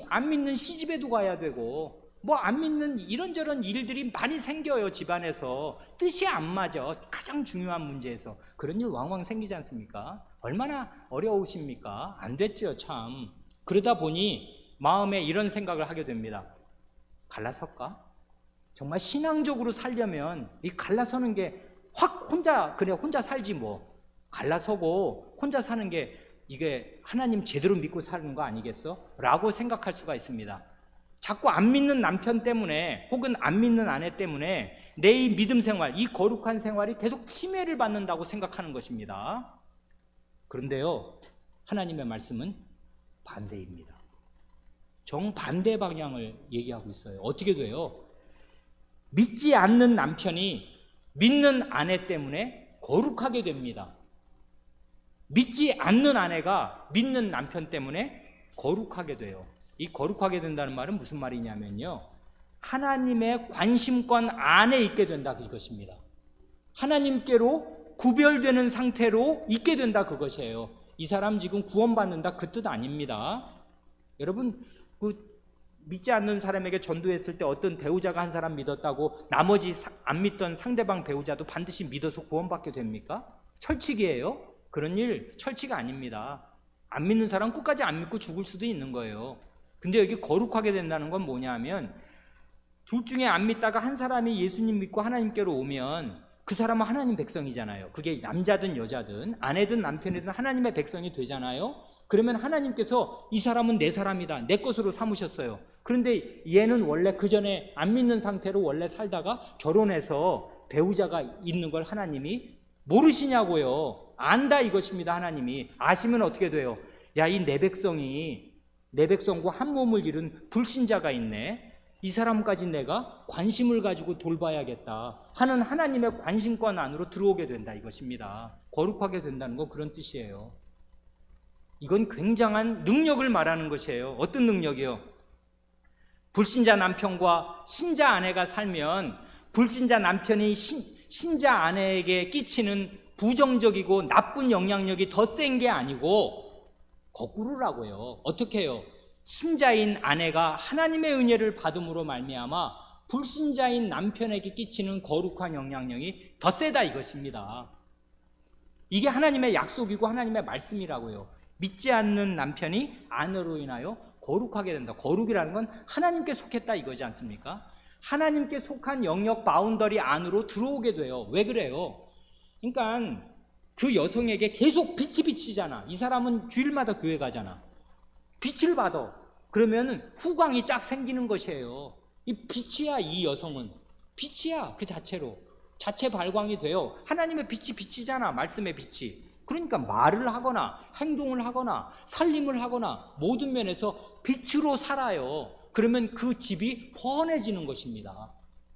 A: 안 믿는 시집에도 가야 되고 뭐 안 믿는 이런저런 일들이 많이 생겨요. 집안에서 뜻이 안 맞아. 가장 중요한 문제에서 그런 일 왕왕 생기지 않습니까? 얼마나 어려우십니까? 안 됐죠, 참. 그러다 보니 마음에 이런 생각을 하게 됩니다. 갈라설까? 정말 신앙적으로 살려면 이 갈라서는 게 확 혼자 살지 뭐. 갈라서고 혼자 사는 게 이게 하나님 제대로 믿고 사는 거 아니겠어? 라고 생각할 수가 있습니다. 자꾸 안 믿는 남편 때문에 혹은 안 믿는 아내 때문에 내 이 믿음 생활, 이 거룩한 생활이 계속 침해를 받는다고 생각하는 것입니다. 그런데요, 하나님의 말씀은 반대입니다. 정반대 방향을 얘기하고 있어요. 어떻게 돼요? 믿지 않는 남편이 믿는 아내 때문에 거룩하게 됩니다. 믿지 않는 아내가 믿는 남편 때문에 거룩하게 돼요. 이 거룩하게 된다는 말은 무슨 말이냐면요, 하나님의 관심권 안에 있게 된다 그것입니다. 하나님께로 구별되는 상태로 있게 된다 그것이에요. 이 사람 지금 구원받는다 그 뜻 아닙니다. 여러분, 믿지 않는 사람에게 전도했을 때 어떤 배우자가 한 사람 믿었다고 나머지 안 믿던 상대방 배우자도 반드시 믿어서 구원받게 됩니까? 철칙이에요. 그런 일 철칙이 아닙니다. 안 믿는 사람 끝까지 안 믿고 죽을 수도 있는 거예요. 근데 여기 거룩하게 된다는 건 뭐냐 하면, 둘 중에 안 믿다가 한 사람이 예수님 믿고 하나님께로 오면 그 사람은 하나님 백성이잖아요. 그게 남자든 여자든 아내든 남편이든 하나님의 백성이 되잖아요. 그러면 하나님께서 이 사람은 내 사람이다, 내 것으로 삼으셨어요. 그런데 얘는 원래 그 전에 안 믿는 상태로 원래 살다가 결혼해서 배우자가 있는 걸 하나님이 모르시냐고요. 안다 이것입니다. 하나님이 아시면 어떻게 돼요? 야, 이 내 백성이, 내 백성과 한 몸을 이룬 불신자가 있네, 이 사람까지 내가 관심을 가지고 돌봐야겠다 하는 하나님의 관심권 안으로 들어오게 된다 이것입니다. 거룩하게 된다는 건 그런 뜻이에요. 이건 굉장한 능력을 말하는 것이에요. 어떤 능력이요? 불신자 남편과 신자 아내가 살면 불신자 남편이 신자 아내에게 끼치는 부정적이고 나쁜 영향력이 더 센 게 아니고 거꾸로라고요. 어떻게 해요? 신자인 아내가 하나님의 은혜를 받음으로 말미암아 불신자인 남편에게 끼치는 거룩한 영향력이 더 세다 이것입니다. 이게 하나님의 약속이고 하나님의 말씀이라고요. 믿지 않는 남편이 아내로 인하여 거룩하게 된다. 거룩이라는 건 하나님께 속했다 이거지 않습니까? 하나님께 속한 영역 바운더리 안으로 들어오게 돼요. 왜 그래요? 그러니까 그 여성에게 계속 빛이 비치잖아. 이 사람은 주일마다 교회 가잖아. 빛을 받아. 그러면 후광이 쫙 생기는 것이에요. 이 빛이야. 이 여성은 빛이야. 그 자체로 자체 발광이 돼요. 하나님의 빛이 비치잖아. 말씀의 빛이. 그러니까 말을 하거나 행동을 하거나 살림을 하거나 모든 면에서 빛으로 살아요. 그러면 그 집이 훤해지는 것입니다.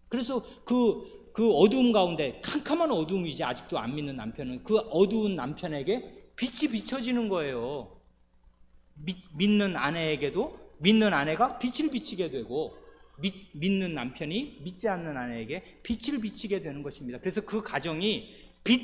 A: 그래서 그 어두움 가운데, 캄캄한 어두움이지 아직도 안 믿는 남편은, 그 어두운 남편에게 빛이 비춰지는 거예요. 믿는 아내에게도 믿는 아내가 빛을 비치게 되고, 믿는 남편이 믿지 않는 아내에게 빛을 비치게 되는 것입니다. 그래서 그 가정이 빛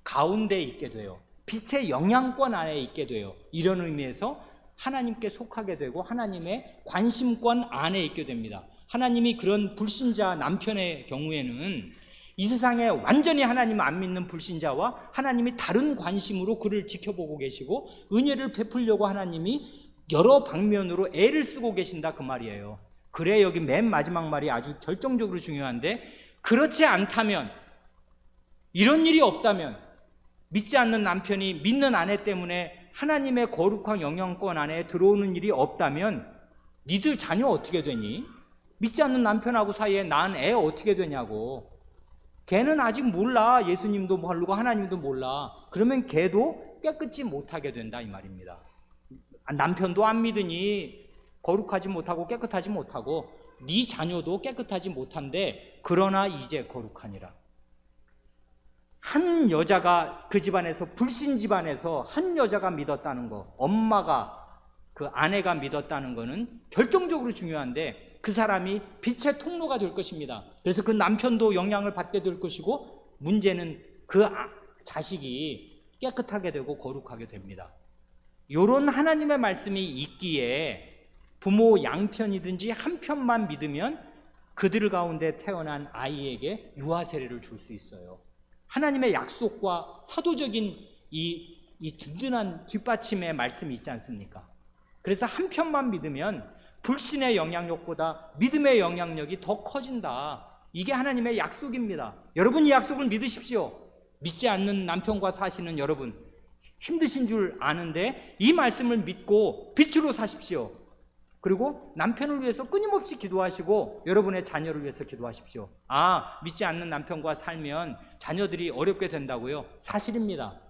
A: 가운데 있게 돼요. 빛의 영향권 안에 있게 돼요. 이런 의미에서 하나님께 속하게 되고 하나님의 관심권 안에 있게 됩니다. 하나님이 그런 불신자 남편의 경우에는 이 세상에 완전히 하나님을 안 믿는 불신자와 하나님이 다른 관심으로 그를 지켜보고 계시고 은혜를 베풀려고 하나님이 여러 방면으로 애를 쓰고 계신다 그 말이에요. 그래, 여기 맨 마지막 말이 아주 결정적으로 중요한데, 그렇지 않다면, 이런 일이 없다면, 믿지 않는 남편이 믿는 아내 때문에 하나님의 거룩한 영향권 안에 들어오는 일이 없다면 니들 자녀 어떻게 되니? 믿지 않는 남편하고 사이에 낳은 애 어떻게 되냐고. 걔는 아직 몰라. 예수님도 모르고 하나님도 몰라. 그러면 걔도 깨끗이 못하게 된다 이 말입니다. 남편도 안 믿으니 거룩하지 못하고 깨끗하지 못하고 네 자녀도 깨끗하지 못한데 그러나 이제 거룩하니라. 한 여자가 그 집안에서, 불신 집안에서 한 여자가 믿었다는 거, 엄마가, 그 아내가 믿었다는 거는 결정적으로 중요한데 그 사람이 빛의 통로가 될 것입니다. 그래서 그 남편도 영향을 받게 될 것이고 문제는 그 자식이 깨끗하게 되고 거룩하게 됩니다. 이런 하나님의 말씀이 있기에 부모 양편이든지 한 편만 믿으면 그들 가운데 태어난 아이에게 유아 세례를 줄 수 있어요. 하나님의 약속과 사도적인 이 든든한 뒷받침의 말씀이 있지 않습니까? 그래서 한편만 믿으면 불신의 영향력보다 믿음의 영향력이 더 커진다. 이게 하나님의 약속입니다. 여러분, 이 약속을 믿으십시오. 믿지 않는 남편과 사시는 여러분, 힘드신 줄 아는데 이 말씀을 믿고 빛으로 사십시오. 그리고 남편을 위해서 끊임없이 기도하시고 여러분의 자녀를 위해서 기도하십시오. 믿지 않는 남편과 살면 자녀들이 어렵게 된다고요? 사실입니다.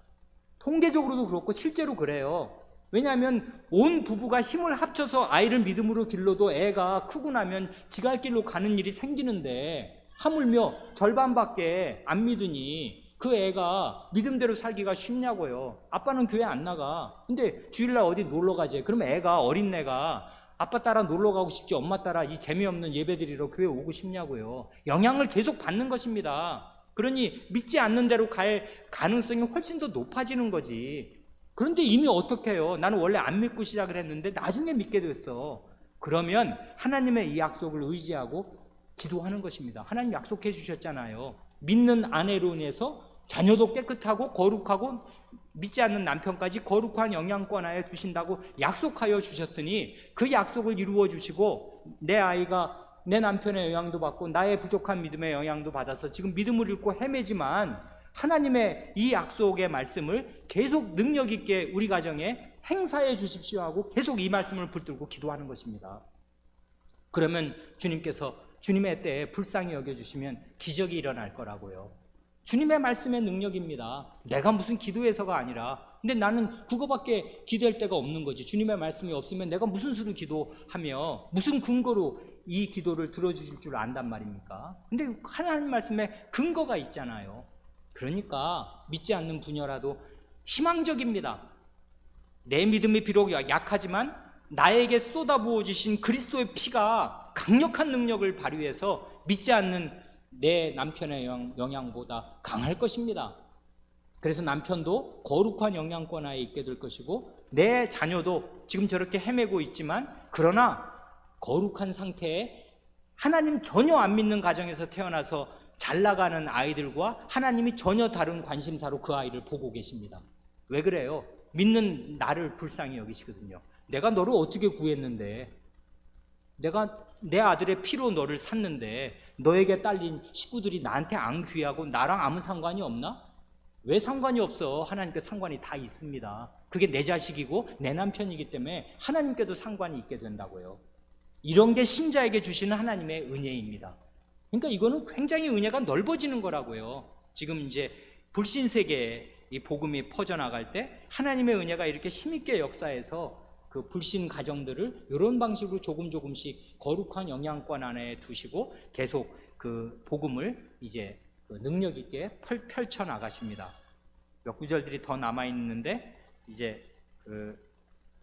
A: 통계적으로도 그렇고 실제로 그래요. 왜냐하면 온 부부가 힘을 합쳐서 아이를 믿음으로 길러도 애가 크고 나면 지갈 길로 가는 일이 생기는데, 하물며 절반밖에 안 믿으니 그 애가 믿음대로 살기가 쉽냐고요. 아빠는 교회 안 나가. 근데 주일날 어디 놀러 가지. 그럼 애가, 어린애가 아빠 따라 놀러 가고 싶지, 엄마 따라 이 재미없는 예배드리러 교회 오고 싶냐고요. 영향을 계속 받는 것입니다. 그러니 믿지 않는 대로 갈 가능성이 훨씬 더 높아지는 거지. 그런데 이미 어떻게 해요? 나는 원래 안 믿고 시작을 했는데 나중에 믿게 됐어. 그러면 하나님의 이 약속을 의지하고 기도하는 것입니다. 하나님 약속해 주셨잖아요. 믿는 아내로 인해서 자녀도 깨끗하고 거룩하고 믿지 않는 남편까지 거룩한 영양권 하에 주신다고 약속하여 주셨으니 그 약속을 이루어 주시고, 내 아이가 내 남편의 영향도 받고 나의 부족한 믿음의 영향도 받아서 지금 믿음을 잃고 헤매지만 하나님의 이 약속의 말씀을 계속 능력 있게 우리 가정에 행사해 주십시오 하고 계속 이 말씀을 붙들고 기도하는 것입니다. 그러면 주님께서 주님의 때에 불쌍히 여겨주시면 기적이 일어날 거라고요. 주님의 말씀의 능력입니다. 내가 무슨 기도해서가 아니라, 근데 나는 그거밖에 기도할 데가 없는 거지. 주님의 말씀이 없으면 내가 무슨 수로 기도하며 무슨 근거로 이 기도를 들어주실 줄 안단 말입니까? 근데 하나님 말씀에 근거가 있잖아요. 그러니까 믿지 않는 부녀라도 희망적입니다. 내 믿음이 비록 약하지만 나에게 쏟아부어 주신 그리스도의 피가 강력한 능력을 발휘해서 믿지 않는 내 남편의 영향보다 강할 것입니다. 그래서 남편도 거룩한 영향권 하에 있게 될 것이고, 내 자녀도 지금 저렇게 헤매고 있지만 그러나 거룩한 상태에 하나님 전혀 안 믿는 가정에서 태어나서 잘 나가는 아이들과 하나님이 전혀 다른 관심사로 그 아이를 보고 계십니다. 왜 그래요? 믿는 나를 불쌍히 여기시거든요. 내가 너를 어떻게 구했는데, 내가 내 아들의 피로 너를 샀는데 너에게 딸린 식구들이 나한테 안 귀하고 나랑 아무 상관이 없나? 왜 상관이 없어? 하나님께 상관이 다 있습니다. 그게 내 자식이고 내 남편이기 때문에 하나님께도 상관이 있게 된다고요. 이런 게 신자에게 주시는 하나님의 은혜입니다. 그러니까 이거는 굉장히 은혜가 넓어지는 거라고요. 지금 이제 불신 세계에 이 복음이 퍼져나갈 때 하나님의 은혜가 이렇게 힘있게 역사해서 그 불신 가정들을 이런 방식으로 조금씩 거룩한 영향권 안에 두시고 계속 그 복음을 이제 그 능력 있게 펼쳐 나가십니다. 몇 구절들이 더 남아 있는데 이제 그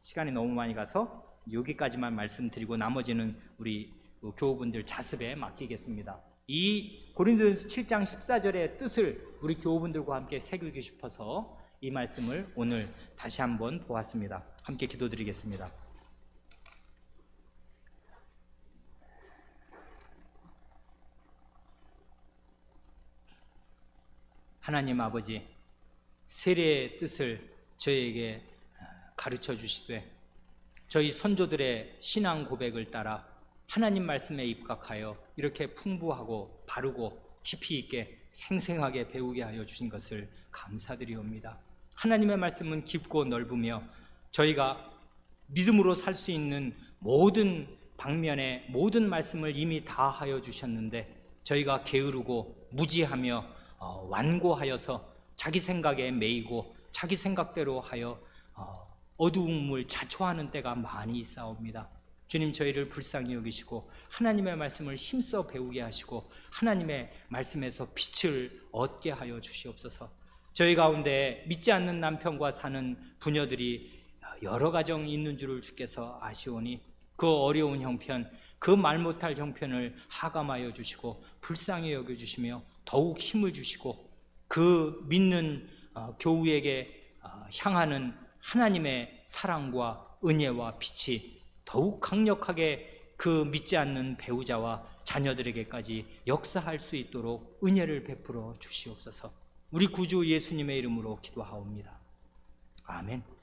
A: 시간이 너무 많이 가서 여기까지만 말씀드리고 나머지는 우리 교우분들 자습에 맡기겠습니다. 이 고린도전서 7장 14절의 뜻을 우리 교우분들과 함께 새기고 싶어서 이 말씀을 오늘 다시 한번 보았습니다. 함께 기도드리겠습니다. 하나님 아버지, 세례의 뜻을 저희에게 가르쳐 주시되 저희 선조들의 신앙 고백을 따라 하나님 말씀에 입각하여 이렇게 풍부하고 바르고 깊이 있게 생생하게 배우게 하여 주신 것을 감사드리옵니다. 하나님의 말씀은 깊고 넓으며 저희가 믿음으로 살 수 있는 모든 방면의 모든 말씀을 이미 다 하여 주셨는데 저희가 게으르고 무지하며 완고하여서 자기 생각에 매이고 자기 생각대로 하여 어두움을 자초하는 때가 많이 있사옵니다. 주님, 저희를 불쌍히 여기시고 하나님의 말씀을 힘써 배우게 하시고 하나님의 말씀에서 빛을 얻게 하여 주시옵소서. 저희 가운데 믿지 않는 남편과 사는 부녀들이 여러 가정 있는 줄을 주께서 아시오니 그 어려운 형편, 그 말 못할 형편을 하감하여 주시고 불쌍히 여겨주시며 더욱 힘을 주시고 그 믿는 교우에게 향하는 하나님의 사랑과 은혜와 빛이 더욱 강력하게 그 믿지 않는 배우자와 자녀들에게까지 역사할 수 있도록 은혜를 베풀어 주시옵소서. 우리 구주 예수님의 이름으로 기도하옵니다. 아멘.